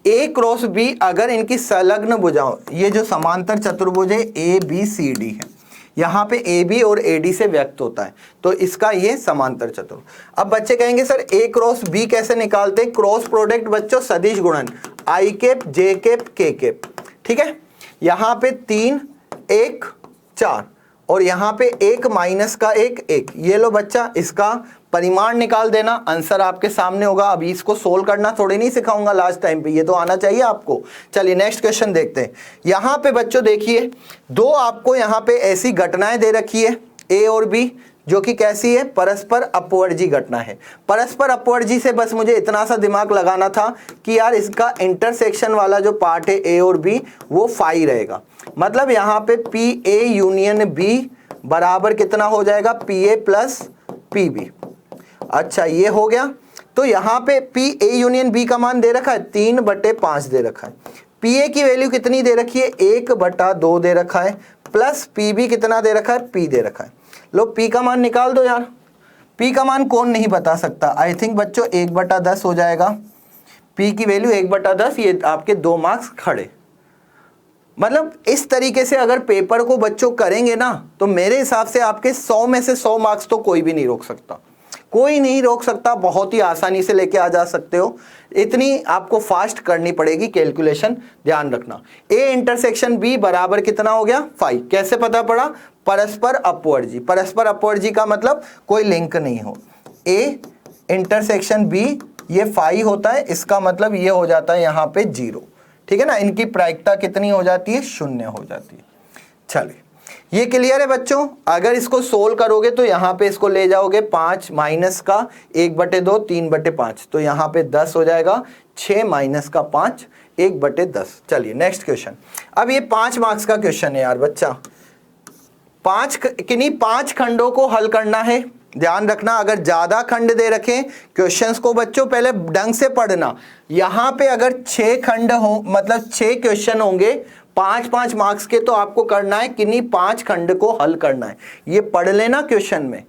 a क्रॉस b अगर इनकी संलग्न भुजाओं, ये जो समांतर चतुर्भुज है a b c d है, यहाँ पे AB और AD से व्यक्त होता है, तो इसका ये समांतर चतुर्भुज। अब बच्चे कहेंगे सर A क्रॉस B कैसे निकालते हैं? क्रॉस प्रोडक्ट बच्चों सदिश गुणन I cap J cap K cap. ठीक है, यहाँ पे 3 1 4 और यहाँ पे 1 माइनस का 1 1। ये लो बच्चा इसका परिमाण निकाल देना, आंसर आपके सामने होगा। अभी इसको सोल्व करना थोड़ी नहीं सिखाऊंगा लास्ट टाइम पे, ये तो आना चाहिए आपको। चलिए नेक्स्ट क्वेश्चन देखते हैं। यहाँ पे बच्चों देखिए 2 आपको यहाँ पे ऐसी घटनाएं दे रखी है a और b, जो कि कैसी है, परस्पर अपवर्जी घटना है। परस्पर अपवर्जी से बस मुझे इतना सा दिमाग लगाना था कि यार इसका इंटरसेक्शन वाला जो पार्ट है a और b वो फाई रहेगा। मतलब यहाँ पे पी ए यूनियन बी बराबर कितना हो जाएगा, P A plus P B. अच्छा ये हो गया। तो यहाँ पे पी ए यूनियन बी का मान दे रखा है 3/5 दे रखा है। पी ए की वैल्यू कितनी दे रखी है, 1/2 दे रखा है, प्लस पी बी कितना दे रखा है, पी दे रखा है। लो पी का मान निकाल दो यार। पी का मान कौन नहीं बता सकता? आई थिंक बच्चों 1/10 हो जाएगा। पी की वैल्यू 1/10, ये आपके 2 मार्क्स खड़े। मतलब इस तरीके से अगर पेपर को बच्चों करेंगे ना, तो मेरे हिसाब से आपके 100 में से 100 मार्क्स तो कोई भी नहीं रोक सकता, कोई नहीं रोक सकता। बहुत ही आसानी से लेके आ जा सकते हो, इतनी आपको फास्ट करनी पड़ेगी कैलकुलेशन, ध्यान रखना। ए इंटरसेक्शन बी बराबर कितना हो गया, 5। कैसे पता पड़ा, परस्पर अपवर्जी। परस्पर अपवर्जी का मतलब कोई लिंक नहीं हो। ए इंटरसेक्शन बी ये फाई होता है, इसका मतलब ये हो जाता है यहाँ पे 0। ठीक है ना, इनकी प्रायिकता कितनी हो जाती है, 0 हो जाती है। चलिए ये क्लियर है बच्चों। अगर इसको सोल्व करोगे तो यहाँ पे इसको ले जाओगे 5 माइनस का 1/2 3/5, तो यहाँ पे 10 हो जाएगा। 6 माइनस का 5 1/10। चलिए नेक्स्ट क्वेश्चन। अब ये 5 मार्क्स का क्वेश्चन है यार बच्चा। 5 खंडों को हल करना है। ध्यान रखना, अगर ज्यादा खंड दे रखें क्वेश्चंस को बच्चों पहले ढंग से पढ़ना। यहां पे अगर 6 खंड हो, मतलब 6 क्वेश्चन होंगे 5-5 मार्क्स के, तो आपको करना है किन्हीं 5 खंड को हल करना है। ये पढ़ लेना क्वेश्चन में,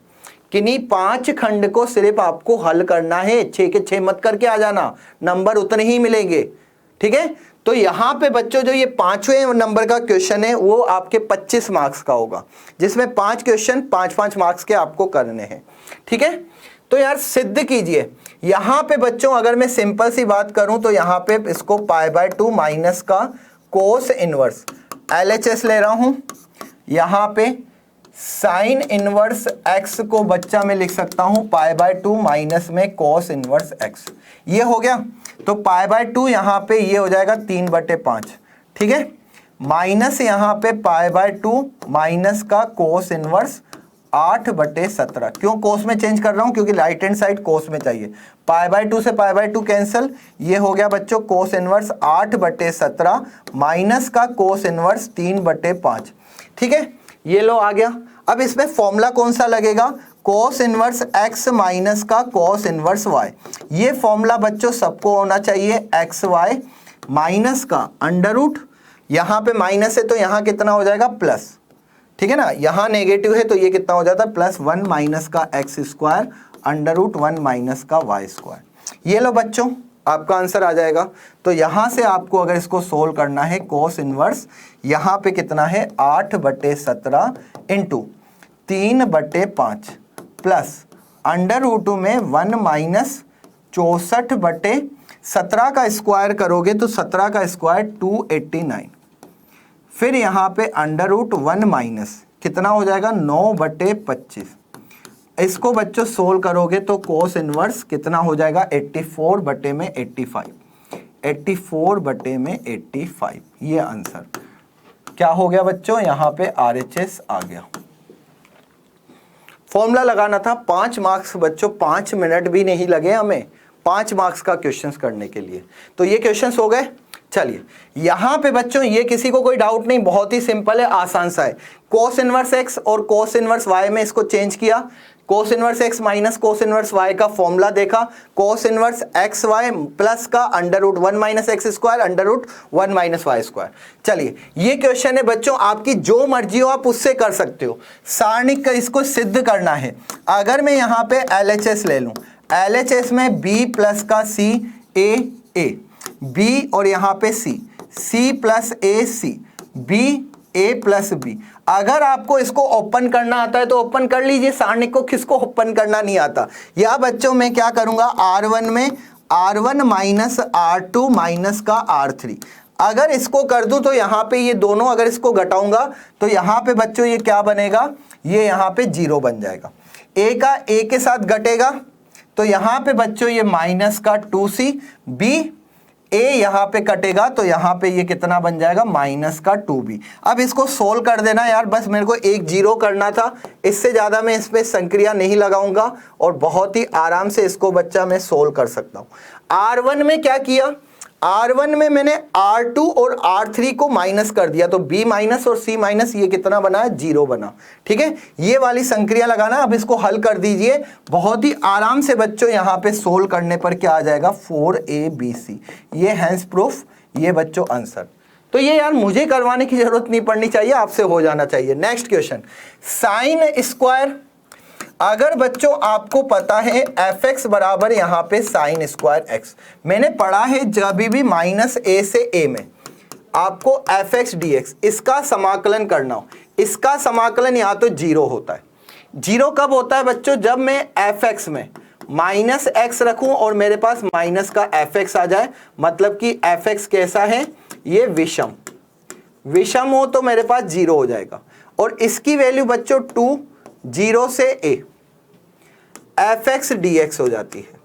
किन्हीं 5 खंड को सिर्फ आपको हल करना है। 6 के 6 मत करके आ जाना, नंबर उतने ही मिलेंगे। ठीक है, तो यहां पे बच्चों जो ये 5वें नंबर का क्वेश्चन है वो आपके 25 मार्क्स का होगा, जिसमें 5 क्वेश्चन 5-5 मार्क्स के आपको करने हैं। ठीक है, तो यार सिद्ध कीजिए। यहां पे बच्चों अगर मैं सिंपल सी बात करूं तो यहां पे इसको π/2 माइनस का कोस इनवर्स LHS ले रहा हूं। यहां पे साइन इनवर्स x को बच्चा मैं लिख सकता हूं π/2 माइनस में कोस इनवर्स x। ये हो गया, तो π/2 यहां पे ये हो जाएगा 3/5। ठीक है, माइनस यहां पे π/2 माइनस का कोस इनवर्स 8/17। क्यों कोस में चेंज कर रहा हूं, क्योंकि राइट हैंड साइड कोस में चाहिए। π/2 से π/2 कैंसिल, ये हो गया बच्चों कोस इनवर्स 8/17 माइनस का कोस इनवर्स 3/5। ठीक है, ये लो आ गया। अब इसमें फॉर्मूला कौन सा लगेगा, कोस इनवर्स x माइनस का कोस इनवर्स y। ये फॉर्मूला बच्चों सबको होना चाहिए, xy माइनस का अंडर रूट, यहां पे माइनस है तो यहां कितना हो जाएगा प्लस। ठीक है ना, यहां नेगेटिव है तो ये कितना हो जाता है +1 माइनस का x² अंडर रूट 1 माइनस का y²। ये लो बच्चों आपका आंसर आ जाएगा। तो यहां से आपको अगर इसको सोल्व करना है, कोस इनवर्स यहां पे कितना है 8/17 इंटू 3/5 प्लस अंडर रूट में 1 माइनस 64/17 का स्क्वायर करोगे तो 17 का स्क्वायर 289। फिर यहाँ पे अंडर रूट 1 माइनस कितना हो जाएगा 9/25। इसको बच्चों सोल्व करोगे तो कोस इनवर्स कितना हो जाएगा 84/85। 84/85 ये आंसर क्या हो गया बच्चों, यहाँ पे RHS आ गया। फॉर्मूला लगाना था 5 मार्क्स बच्चों, 5 मिनट भी नहीं लगे हमें 5 मार्क्स का क्वेश्चंस करने के लिए। तो ये क्वेश्चंस हो गए। चलिए यहां पे बच्चों ये किसी को कोई डाउट नहीं, बहुत ही सिंपल है, आसान सा है। कोस इनवर्स x और कोस इनवर्स y में इसको चेंज किया, cos inverse x minus cos inverse y का फॉर्मूला देखा, cos inverse x y plus का under root 1 minus x² under root 1 minus y²। चलिए ये क्वेश्चन है बच्चों, आपकी जो मर्जी हो आप उससे कर सकते हो। सारणिक का इसको सिद्ध करना है। अगर मैं यहाँ पे LHS ले लूं, LHS में b प्लस का c a b और यहाँ पे c plus a c b a plus b। अगर आपको इसको ओपन करना आता है तो ओपन कर लीजिए, सारणिक को किसको ओपन करना नहीं आता। या बच्चों मैं क्या करूंगा, R1 में R1 माइनस R2 माइनस का R3 अगर इसको कर दूं तो यहाँ पे ये दोनों अगर इसको घटाऊंगा तो यहाँ पे बच्चों ये क्या बनेगा, ये यहाँ पे 0 बन जाएगा। a का a के साथ घटेगा तो यहाँ पे बच्चों ये माइनस का 2c, b a यहाँ पे कटेगा तो यहाँ पे ये कितना बन जाएगा माइनस का 2b। अब इसको सोल्व कर देना यार, बस मेरे को एक 0 करना था, इससे ज़्यादा मैं इस पर संक्रिया नहीं लगाऊंगा और बहुत ही आराम से इसको बच्चा मैं सोल्व कर सकता हूँ। R1 में क्या किया, R1 में मैंने R2 और R3 को माइनस कर दिया तो B माइनस और C माइनस ये कितना बना है 0 बना। ठीक है, ये वाली संक्रिया लगाना। अब इसको हल कर दीजिए बहुत ही आराम से बच्चों, यहाँ पे सोल्व करने पर क्या आ जाएगा 4ABC। ये हैंस प्रूफ, ये बच्चों आंसर। तो ये यार मुझे करवाने की जरूरत नहीं पड़नी चाहिए, आपसे हो जाना चाहिए। Next question, sine square. अगर बच्चों आपको पता है fx बराबर यहाँ पे साइन स्क्वायर x, मैंने पढ़ा है जब भी माइनस a से a में आपको fx dx इसका समाकलन करना हो, इसका समाकलन यहाँ तो 0 होता है। 0 कब होता है बच्चों, जब मैं fx में माइनस x रखूं और मेरे पास माइनस का fx आ जाए, मतलब कि fx कैसा है, ये विषम हो तो मेरे पास 0 हो जाएगा। और इसकी वैल्यू बच्चों 2 0 से a, F x D x हो जाती है।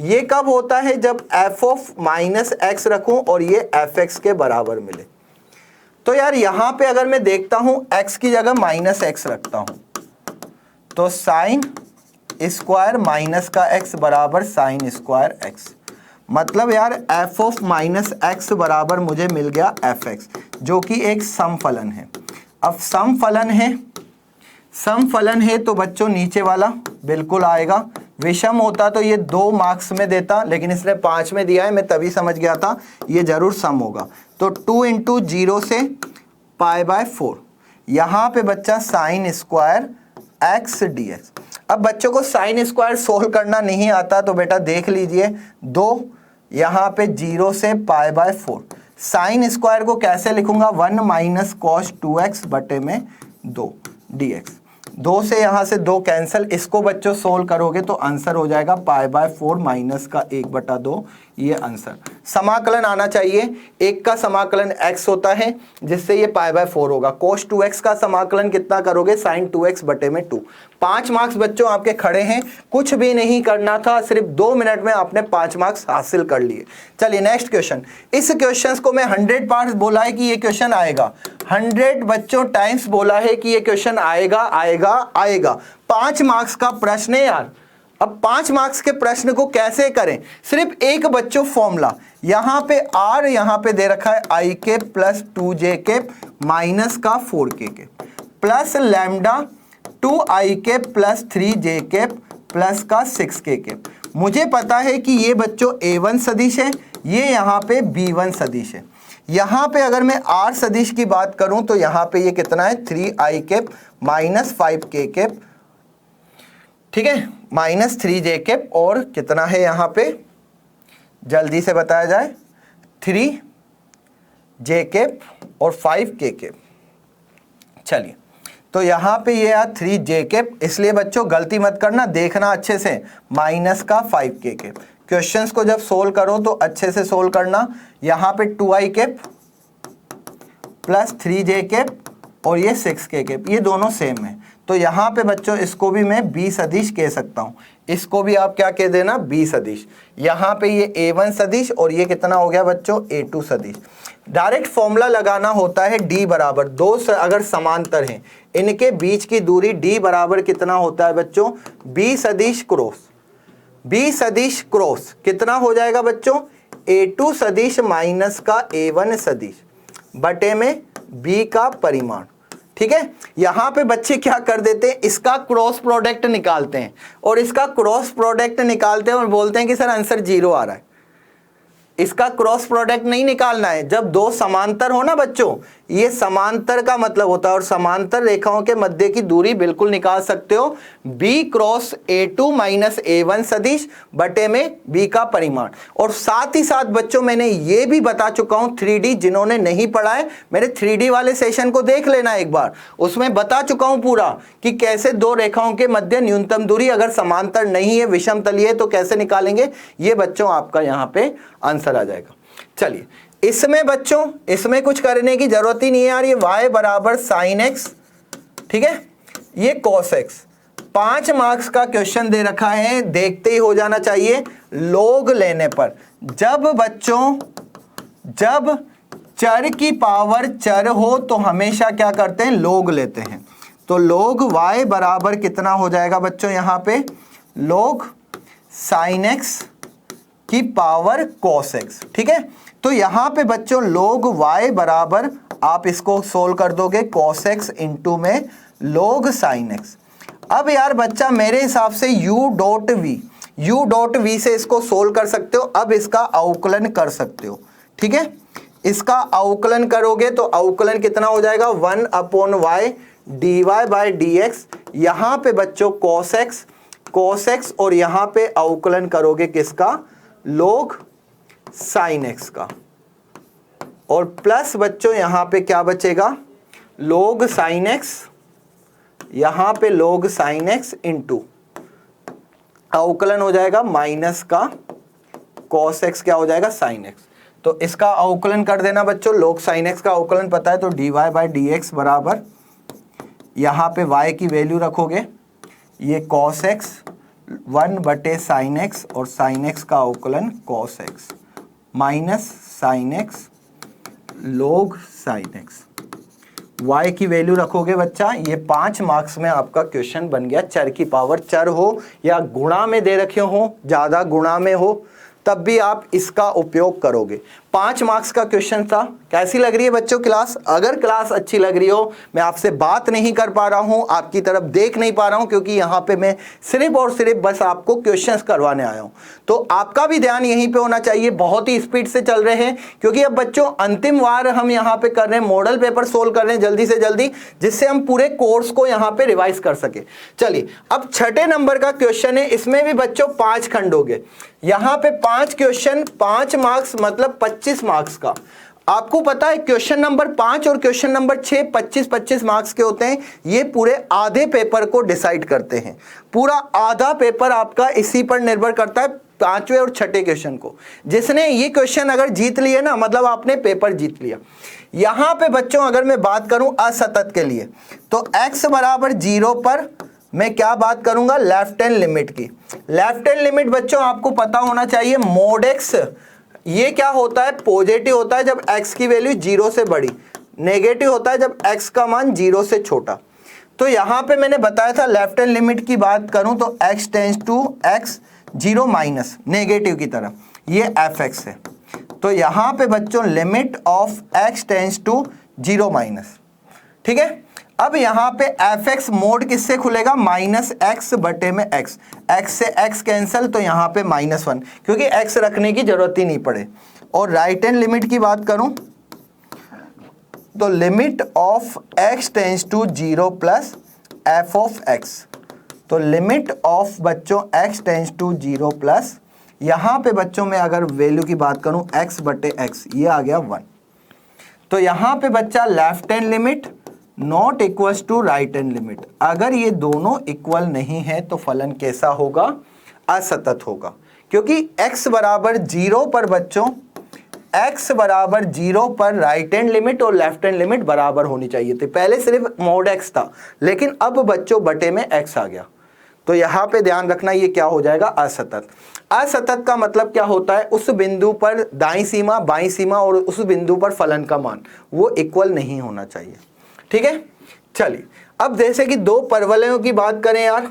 ये कब होता है? जब एफ ऑफ माइनस एक्स रखूं और ये एफ एक्स के बराबर मिले। तो यार यहां पे अगर मैं देखता हूं x की जगह माइनस एक्स रखता हूं तो साइन स्क्वायर माइनस का x बराबर साइन स्क्वायर x। मतलब यार f ऑफ माइनस एक्स बराबर मुझे मिल गया एफ एक्स, जो कि एक सम फलन है। अब सम फलन है तो बच्चों नीचे वाला बिल्कुल आएगा। विषम होता तो ये 2 मार्क्स में देता, लेकिन इसने 5 में दिया है, मैं तभी समझ गया था ये जरूर सम होगा। तो 2 इंटू 0 से π/4। यहाँ पे बच्चा sine square x D x. अब बच्चों को साइन स्क्वायर सोल्व करना नहीं आता तो बेटा देख लीजिए 2 यहाँ पे 0 से π/4। साइन स्क्वायर को कैसे लिखूंगा? 1 माइनस कॉस 2x बटे में 2 dx। 2 से यहाँ से 2 कैंसिल, इसको बच्चों सोल्व करोगे तो आंसर हो जाएगा π/4 माइनस का 1/2। ये आंसर समाकलन आना चाहिए। एक का समाकलन x होता है जिससे ये π/4 होगा। cos 2x का समाकलन कितना करोगे? sin 2x बटे में 2। 5 मार्क्स बच्चों आपके खड़े हैं, कुछ भी नहीं करना था, सिर्फ 2 मिनट में आपने 5 मार्क्स हासिल कर लिए। चलिए नेक्स्ट क्वेश्चन। इस क्वेश्चन को मैं 100 बार बोला है कि ये क्वेश्चन आएगा, 100 बच्चों टाइम्स बोला है कि ये क्वेश्चन आएगा आएगा आएगा। 5 मार्क्स का प्रश्न है यार। अब 5 मार्क्स के प्रश्न को कैसे करें? सिर्फ एक बच्चों फॉर्मूला, यहाँ पे r यहाँ पे दे रखा है i के प्लस 2j के माइनस का 4k के प्लस लैम्डा 2i के प्लस 3j के प्लस का 6k के। मुझे पता है कि ये बच्चों a1 सदिश है, ये यहाँ पे b1 सदिश है। यहाँ पे अगर मैं r सदिश की बात करूं तो यहाँ पे ये कितना है? 3i के माइनस 5k के, ठीक है, माइनस 3j के, और कितना है यहाँ पे जल्दी से बताया जाए? 3j के और 5k के। चलिए तो यहाँ पे ये यार 3j के, इसलिए बच्चों गलती मत करना, देखना अच्छे से, माइनस का 5k के। क्वेश्चंस को जब सोल्व करो तो अच्छे से सोल्व करना। यहाँ पे 2i के प्लस 3j के और ये 6k के, ये दोनों सेम है। तो यहाँ पे बच्चों इसको भी मैं b सदिश कह सकता हूँ, इसको भी आप क्या कह देना? b सदिश। यहाँ पे ये a1 सदिश और ये कितना हो गया बच्चों? a2 सदिश। डायरेक्ट फॉर्मूला लगाना होता है d बराबर, दो अगर समांतर हैं इनके बीच की दूरी d बराबर कितना होता है बच्चों? b सदिश क्रॉस, b सदिश क्रॉस कितना हो जाएगा बच्चों? a2 सदिश माइनस का a1 सदिश बटे में b का परिमाण। ठीक है, यहां पे बच्चे क्या कर देते हैं? इसका क्रॉस प्रोडक्ट निकालते हैं और इसका क्रॉस प्रोडक्ट निकालते हैं और बोलते हैं कि सर आंसर 0 आ रहा है। इसका क्रॉस प्रोडक्ट नहीं निकालना है। जब दो समांतर हो ना बच्चों, ये समांतर का मतलब होता है, और समांतर रेखाओं के मध्य की दूरी बिल्कुल निकाल सकते हो, b cross a2 minus a1 सदिश बटे में b का परिमाण। और साथ ही साथ बच्चों मैंने ये भी बता चुका हूं 3D, जिन्होंने नहीं पढ़ा है मेरे 3D वाले सेशन को देख लेना एक बार, उसमें बता चुका हूं पूरा कि कैसे दो रेखाओं के मध्य न्यूनतम दूरी अगर समांतर नहीं है, विषम तलीय है, तो कैसे निकालेंगे। ये बच्चों आपका यहाँ पे आंसर आ जाएगा। चलिए इसमें बच्चों इसमें कुछ करने की जरूरत ही नहीं है यार। ये y बराबर साइन एक्स, ठीक है, ये कॉस एक्स। 5 मार्क्स का क्वेश्चन दे रखा है, देखते ही हो जाना चाहिए। लोग लेने पर, जब बच्चों जब चर की पावर चर हो तो हमेशा क्या करते हैं? लोग लेते हैं। तो लोग y बराबर कितना हो जाएगा बच्चों? यहाँ पे लोग साइन एक्स की पावर कॉस एक्स। ठीक है, तो यहां पे बच्चों लोग y बराबर, आप इसको सोल्व कर दोगे कॉस एक्स इंटू में लोग साइन एक्स। अब यार बच्चा मेरे हिसाब से u डॉट वी से इसको सोल्व कर सकते हो। अब इसका अवकलन कर सकते हो। ठीक है, इसका अवकलन करोगे तो अवकलन कितना हो जाएगा? 1/y dy/dx। यहां पे बच्चों कॉस एक्स और यहां पे अवकलन करोगे किसका? लोग साइन एक्स का। और प्लस बच्चों यहां पे क्या बचेगा? लोग साइन एक्स, यहां पे लोग साइन एक्स इंटू अवकलन हो जाएगा माइनस का कॉस एक्स, क्या हो जाएगा? Sine x. तो इसका अवकलन कर देना बच्चों। लोग साइन एक्स का अवकलन पता है तो dy/dx बराबर, यहां पे y की वैल्यू रखोगे, ये कॉस एक्स 1/sin x और sin x का अवकलन cos x minus sin x log sin x। y की वैल्यू रखोगे बच्चा, ये 5 मार्क्स में आपका क्वेश्चन बन गया। चर की पावर चर हो या गुणा में दे रखे हो, ज्यादा गुणा में हो, तब भी आप इसका उपयोग करोगे। 5 मार्क्स का क्वेश्चन था। कैसी लग रही है बच्चों क्लास? अगर क्लास अच्छी लग रही हो, मैं आपसे बात नहीं कर पा रहा हूं, आपकी तरफ देख नहीं पा रहा हूं, क्योंकि यहां पे मैं सिर्फ और सिर्फ बस आपको क्वेश्चंस करवाने आया हूं, तो आपका भी ध्यान यहीं पे होना चाहिए। बहुत ही स्पीड से चल रहे हैं, क्योंकि अब बच्चों अंतिम वार हम यहाँ पे कर रहे हैं, मॉडल पेपर सोल्व कर रहे हैं जल्दी से जल्दी, जिससे हम पूरे कोर्स को यहाँ पे रिवाइज कर सके। चलिए, अब 6 नंबर का क्वेश्चन है, इसमें भी बच्चों 5 खंड हो गए। यहाँ पे 5 क्वेश्चन, 5 मार्क्स मतलब 25 मार्क्स का। आपको पता है क्वेश्चन नंबर 5 और क्वेश्चन नंबर 6 25-25 मार्क्स के होते हैं। ये पूरे आधे पेपर को डिसाइड करते हैं। पूरा आधा पेपर आपका इसी पर निर्भर करता है, 5वें और 6ठे क्वेश्चन को। जिसने ये क्वेश्चन अगर जीत लिए ना, मतलब आपने पेपर जीत लिया। यहां पे बच्चों अगर मैं बात करूं असतत के लिए, तो x बराबर 0 पर मैं क्या बात करूंगा? लेफ्ट हैंड लिमिट की। लेफ्ट हैंड लिमिट बच्चों आपको पता होना चाहिए, मोड x ये क्या होता है? पॉजिटिव होता है जब x की वैल्यू 0 से बड़ी, नेगेटिव होता है जब x का मान 0 से छोटा। तो यहां पे मैंने बताया था लेफ्ट हैंड लिमिट की बात करूं तो x tends to x 0 minus negative की तरफ, ये fx है। तो यहां पे बच्चों limit of x tends to 0 minus, ठीक है। अब यहां पे fx मोड किससे खुलेगा? माइनस x बटे में x, x से x कैंसल, तो यहां पे -1, क्योंकि x रखने की जरूरत ही नहीं पड़े। और राइट हैंड लिमिट की बात करूं तो limit of x tends to 0 plus f of x, तो लिमिट ऑफ बच्चों x टेंड्स टू 0 प्लस, यहां पे बच्चों में अगर वैल्यू की बात करूं x बटे x, ये आ गया 1। तो यहां पे बच्चा left hand limit not equals to right hand limit, अगर ये दोनों इक्वल नहीं है तो फलन कैसा होगा? असतत होगा। क्योंकि x बराबर 0 पर बच्चों, x बराबर 0 पर राइट हैंड लिमिट और लेफ्ट हैंड लिमिट बराबर होनी चाहिए थी। पहले सिर्फ मोड x था, लेकिन अब बच्चों बटे में x आ गया। तो यहां पे ध्यान रखना, ये क्या हो जाएगा? असतत। असतत का मतलब क्या होता है? उस बिंदु पर दाईं सीमा, बाईं सीमा और उस बिंदु पर फलन का मान वो इक्वल नहीं होना चाहिए, ठीक है। चलिए, अब जैसे कि 2 परवलयों की बात करें यार,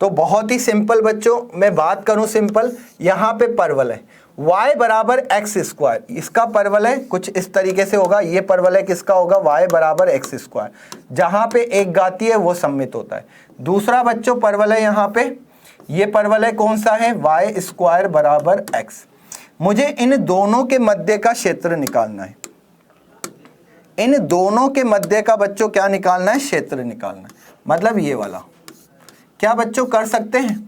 तो बहुत ही सिंपल बच्चों, मैं बात करूं सिंपल, यहां पे परवल है y बराबर एक्स स्क्वायर, इसका परवल है कुछ इस तरीके से होगा। ये परवल है किसका होगा? y बराबर एक्स स्क्वायर, जहां पे एक घाती है वो सम्मित होता है। दूसरा बच्चों परवल है यहां पे, ये परवल है कौन सा है? y स्क्वायर बराबर x। मुझे इन दोनों के मध्य का क्षेत्र निकालना है। इन दोनों के मध्य का बच्चों क्या निकालना है? क्षेत्र निकालना है। मतलब ये वाला क्या बच्चों कर सकते हैं?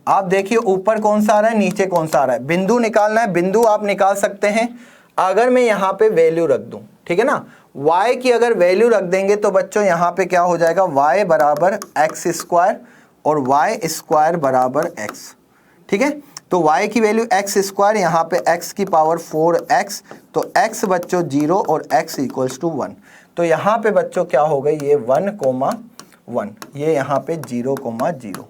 आप देखिए ऊपर कौन सा आ रहा है, नीचे कौन सा आ रहा है, बिंदु निकालना है। बिंदु आप निकाल सकते हैं अगर मैं यहाँ पे वैल्यू रख दूं, ठीक है ना। y की अगर वैल्यू रख देंगे तो बच्चों यहाँ पे क्या हो जाएगा? y बराबर एक्स स्क्वायर और y स्क्वायर बराबर x, ठीक है। तो y की वैल्यू एक्स स्क्वायर, यहाँ पे x की पावर 4x, तो x बच्चों 0 और x इक्वल्स टू 1। तो यहाँ पे बच्चों क्या हो गई? ये 1,1, ये यहाँ पे 0,0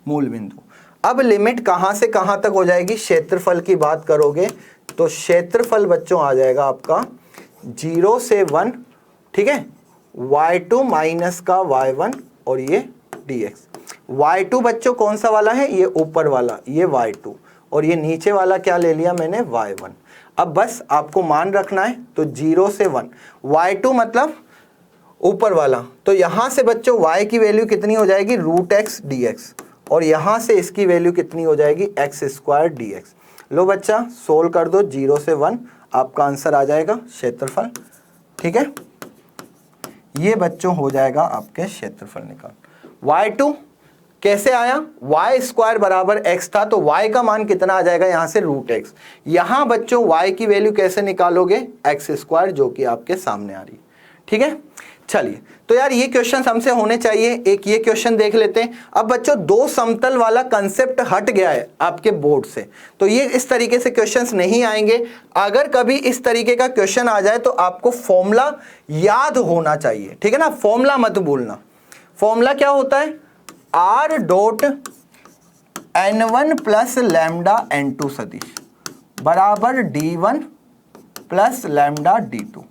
मूल बिंदु। अब लिमिट कहाँ से कहाँ तक हो जाएगी? क्षेत्रफल की बात करोगे तो क्षेत्रफल बच्चों आ जाएगा आपका 0 से 1, ठीक है, y2 माइनस का y1 और ये dx। y2 बच्चों कौन सा वाला है? ये ऊपर वाला, ये y2, और ये नीचे वाला क्या ले लिया मैंने? y1। अब बस आपको मान रखना है, तो 0 से 1, y2 मतलब ऊपर वाला, तो यहां से बच्चों y की वैल्यू कितनी हो जाएगी? √x dx, और यहां से इसकी वैल्यू कितनी हो जाएगी? X square dx। लो बच्चा सोल्व कर दो, 0 से 1 आपका आंसर आ जाएगा क्षेत्रफल, ठीक है। ये बच्चों हो जाएगा आपके क्षेत्रफल निकाल। y2 कैसे आया? y स्क्वायर बराबर x था, तो y का मान कितना आ जाएगा यहाँ से? √x। यहां बच्चों y की वैल्यू कैसे निकालोगे? एक्स स्क्वायर, जो कि आपके सामने आ रही है, ठीक है। चलिए, तो यार ये क्वेश्चन हमसे होने चाहिए। एक ये क्वेश्चन देख लेते हैं। अब बच्चों 2 समतल वाला कंसेप्ट हट गया है आपके बोर्ड से, तो ये इस तरीके से क्वेश्चंस नहीं आएंगे। अगर कभी इस तरीके का क्वेश्चन आ जाए तो आपको फॉर्मूला याद होना चाहिए, ठीक है ना। फॉर्मूला मत भूलना। फॉर्मूला क्या होता है? r dot n1 plus lambda n2 सदिश बराबर d1 प्लस लैम्डा d2।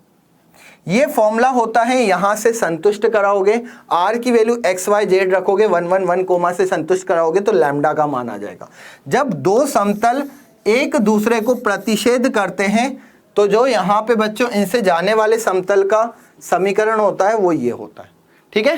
ये फॉर्मूला होता है, यहां से संतुष्ट कराओगे, r की वैल्यू x y z रखोगे, 1 1 1 कोमा से संतुष्ट कराओगे तो लैम्डा का मान आ जाएगा। जब दो समतल एक दूसरे को प्रतिच्छेद करते हैं तो जो यहाँ पे बच्चों इनसे जाने वाले समतल का समीकरण होता है वो ये होता है। ठीक है,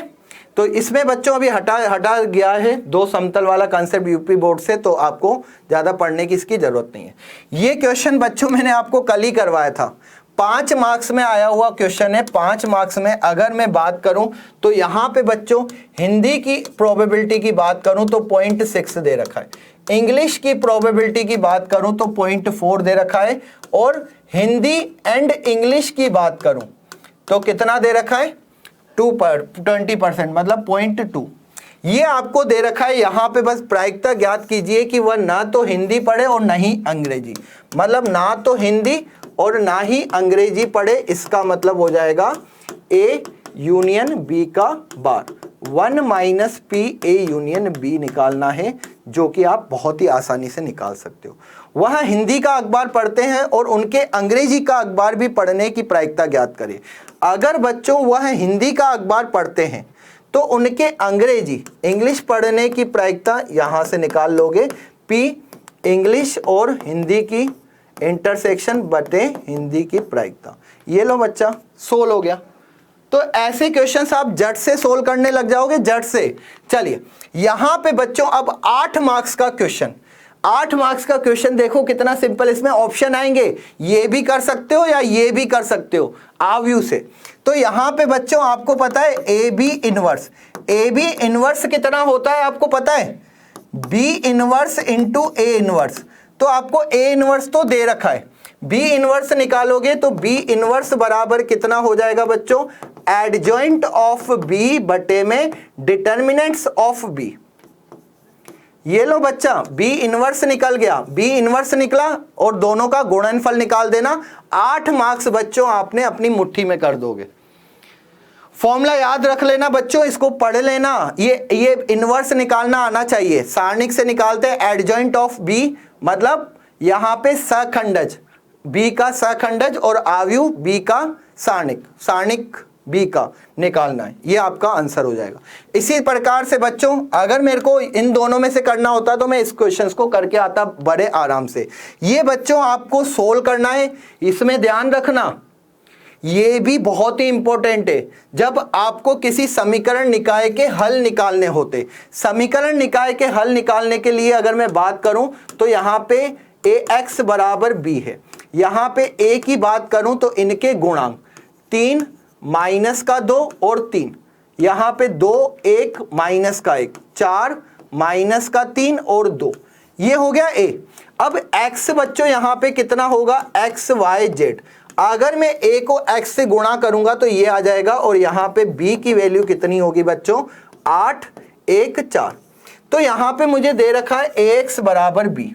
तो इसमें बच्चों अभी हटा गया है दो समतल वाला कंसेप्ट यूपी बोर्ड से, तो आपको ज़्यादा पढ़ने की इसकी ज़रूरत नहीं है। ये क्वेश्चन बच्चों मैंने आपको कल ही करवाया था, 5 मार्क्स में आया हुआ क्वेश्चन है। 5 मार्क्स में अगर मैं बात करूं तो यहाँ पे बच्चों हिंदी की प्रोबेबिलिटी की बात करूं तो 0.6 दे रखा है, इंग्लिश की प्रोबेबिलिटी की बात करूं तो 0.4 दे रखा है, और हिंदी एंड इंग्लिश की बात करूं तो कितना दे रखा है 20% मतलब 0.2। ये आपको दे रखा है। यहाँ पे बस प्रायिकता ज्ञात कीजिए कि वह ना तो हिंदी पढ़े और ना ही अंग्रेजी, मतलब ना तो हिंदी और ना ही अंग्रेजी पढ़े। इसका मतलब हो जाएगा A यूनियन B का बार 1 minus P A union B निकालना है, जो कि आप बहुत ही आसानी से निकाल सकते हो। वह हिंदी का अखबार पढ़ते हैं और उनके अंग्रेजी का अखबार भी पढ़ने की प्रायिकता ज्ञात करें। अगर बच्चों वह हिंदी का अखबार पढ़ते हैं तो उनके अंग्रेजी इंग्लिश पढ़ने की प्रायिकता यहाँ से निकाल लोगे, P इंग्लिश और हिंदी की इंटरसेक्शन बटे हिंदी की प्रायिकता। ये लो बच्चा, सोल्व हो गया। तो ऐसे क्वेश्चंस आप जट से सोल्व करने लग जाओगे, जट से। चलिए यहां पे बच्चों अब 8 मार्क्स का क्वेश्चन, 8 मार्क्स का क्वेश्चन देखो कितना सिंपल। इसमें ऑप्शन आएंगे, ये भी कर सकते हो या ये भी कर सकते हो आव्यू से। तो यहां पे बच्चों आपको पता है A B inverse, A B inverse कितना होता है आपको पता है, B inverse into A inverse. तो आपको ए इनवर्स तो दे रखा है, बी इनवर्स निकालोगे तो बी इनवर्स बराबर कितना हो जाएगा बच्चों, एडजॉइंट ऑफ बी बटे में डिटर्मिनेंट्स ऑफ बी। ये लो बच्चा, बी इनवर्स निकल गया, बी इनवर्स निकला और दोनों का गुणनफल निकाल देना। 8 मार्क्स बच्चों आपने अपनी मुट्ठी में कर दोगे। फॉर्मूला याद रख लेना बच्चों, इसको पढ़ लेना। ये इनवर्स निकालना आना चाहिए। सारणिक से निकालते हैं एडजॉइंट ऑफ बी, मतलब यहां पे सखंडज बी का सखंडज और आव्यूह बी का सारणिक, सारणिक बी का निकालना है। ये आपका आंसर हो जाएगा। इसी प्रकार से बच्चों अगर मेरे को इन दोनों में से करना होता तो मैं इस क्वेश्चंस को करके आता बड़े आराम से। ये बच्चों आपको सोल्व करना है, इसमें ध्यान रखना, ये भी बहुत ही इंपॉर्टेंट है। जब आपको किसी समीकरण निकाय के हल निकालने होते, समीकरण निकाय के हल निकालने के लिए अगर मैं बात करूं तो यहां पे ax बराबर b है। यहां पे a की बात करूं तो इनके गुणांक 3 माइनस का 2 और 3, यहां पे 2 1 माइनस का 1, 4 माइनस का 3 और 2, ये हो गया a। अब x बच्चों यहां पे कितना होगा, x y z। अगर मैं a को x से गुणा करूंगा तो ये आ जाएगा, और यहां पे b की वैल्यू कितनी होगी बच्चों, 8 1 4। तो यहां पे मुझे दे रखा है ax बराबर b।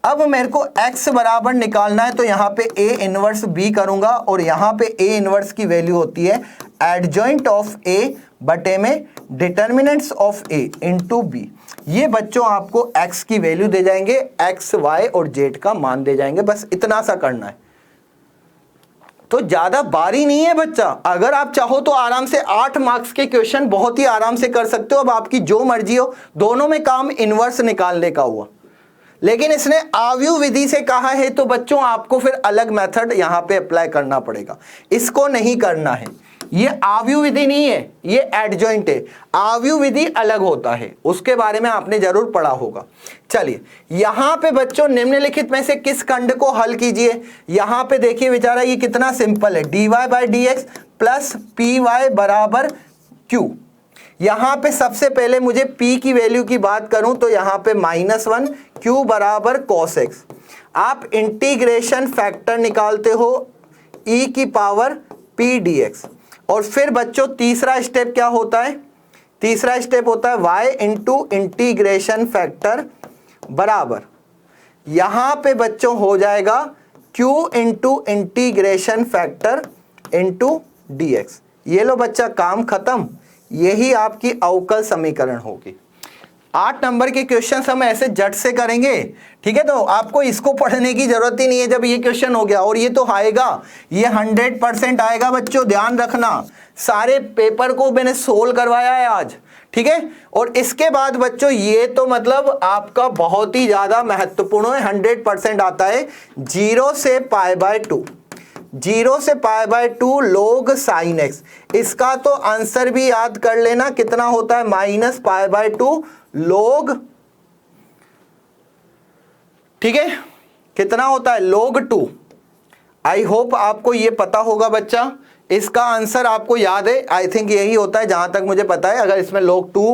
अब मेरे को x बराबर निकालना है तो यहाँ पे a इनवर्स b करूंगा, और यहाँ पे a इनवर्स की वैल्यू होती है एडजॉइंट ऑफ a बटे में determinants of a into b। ये बच्चों आपको x की वैल्यू दे जाएंगे, x y और z का मान दे जाएंगे। बस इतना सा करना है, तो ज्यादा बारी नहीं है बच्चा। अगर आप चाहो तो आराम से 8 मार्क्स के क्वेश्चन बहुत ही आराम से कर सकते हो। अब आपकी जो मर्जी हो, दोनों में काम इनवर्स निकालने का हुआ, लेकिन इसने आव्यूह विधि से कहा है तो बच्चों आपको फिर अलग मेथड यहां पे अप्लाई करना पड़ेगा। इसको नहीं करना है, ये आव्यूह विधि नहीं है, ये एडजॉइंट है। आव्यूह विधि अलग होता है, उसके बारे में आपने जरूर पढ़ा होगा। चलिए यहां पे बच्चों निम्नलिखित में से किस खंड को हल कीजिए। यहां पे देखिए बेचारा, ये कितना सिंपल है, dy by D X plus P Y बराबर क्यू। यहां पे सबसे पहले मुझे p की वैल्यू की बात करूं तो यहां पे -1, q बराबर cos x। आप इंटीग्रेशन फैक्टर निकालते हो e की पावर p dx। और फिर बच्चों तीसरा स्टेप क्या होता है, तीसरा स्टेप होता है y इंटू इंटीग्रेशन फैक्टर बराबर, यहां पे बच्चों हो जाएगा q into integration factor into dx। ये लो बच्चा, काम खत्म। यही आपकी अवकल समीकरण होगी। 8 नंबर के क्वेश्चन हम ऐसे जट से करेंगे, ठीक है। तो आपको इसको पढ़ने की जरूरत ही नहीं है जब ये क्वेश्चन हो गया, और ये तो आएगा, ये 100% आएगा बच्चों, ध्यान रखना। सारे पेपर को मैंने सोल्व करवाया है आज, ठीक है। और इसके बाद बच्चों ये तो मतलब आपका बहुत ही ज्यादा महत्वपूर्ण है, 100% आता है 0 से π/2, 0 से π/2 log sin x। इसका तो आंसर भी याद कर लेना, कितना होता है, -π/2 log, ठीक है, कितना होता है, log 2। आई होप आपको ये पता होगा बच्चा, इसका आंसर आपको याद है, आई थिंक यही होता है जहां तक मुझे पता है। अगर इसमें log 2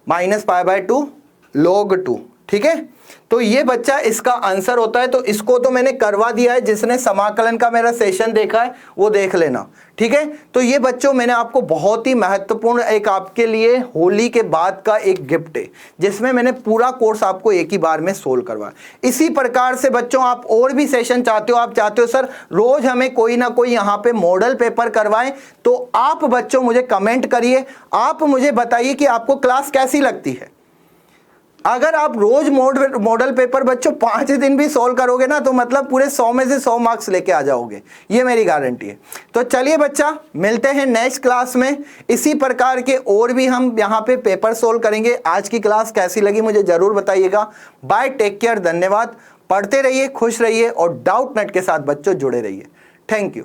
-π/2 log 2, ठीक है, तो ये बच्चा इसका आंसर होता है। तो इसको तो मैंने करवा दिया है, जिसने समाकलन का मेरा सेशन देखा है वो देख लेना, ठीक है। तो ये बच्चों मैंने आपको बहुत ही महत्वपूर्ण एक आपके लिए होली के बाद का एक गिफ्ट है, जिसमें मैंने पूरा कोर्स आपको एक ही बार में सोल्व करवाया। इसी प्रकार से बच्चों आप और भी सेशन चाहते हो, आप चाहते हो सर रोज हमें कोई ना कोई यहाँ पे मॉडल पेपर करवाएं, तो आप बच्चों मुझे कमेंट करिए, आप मुझे बताइए कि आपको क्लास कैसी लगती है। अगर आप रोज मॉडल पेपर बच्चों 5 दिन भी सॉल्व करोगे ना, तो मतलब पूरे 100 में से 100 मार्क्स लेके आ जाओगे, ये मेरी गारंटी है। तो चलिए बच्चा, मिलते हैं नेक्स्ट क्लास में, इसी प्रकार के और भी हम यहाँ पे पेपर सॉल्व करेंगे। आज की क्लास कैसी लगी मुझे जरूर बताइएगा। बाय, टेक केयर, धन्यवाद। पढ़ते रहिए, खुश रहिए और डाउट नेट के साथ बच्चों जुड़े रहिए। Thank you.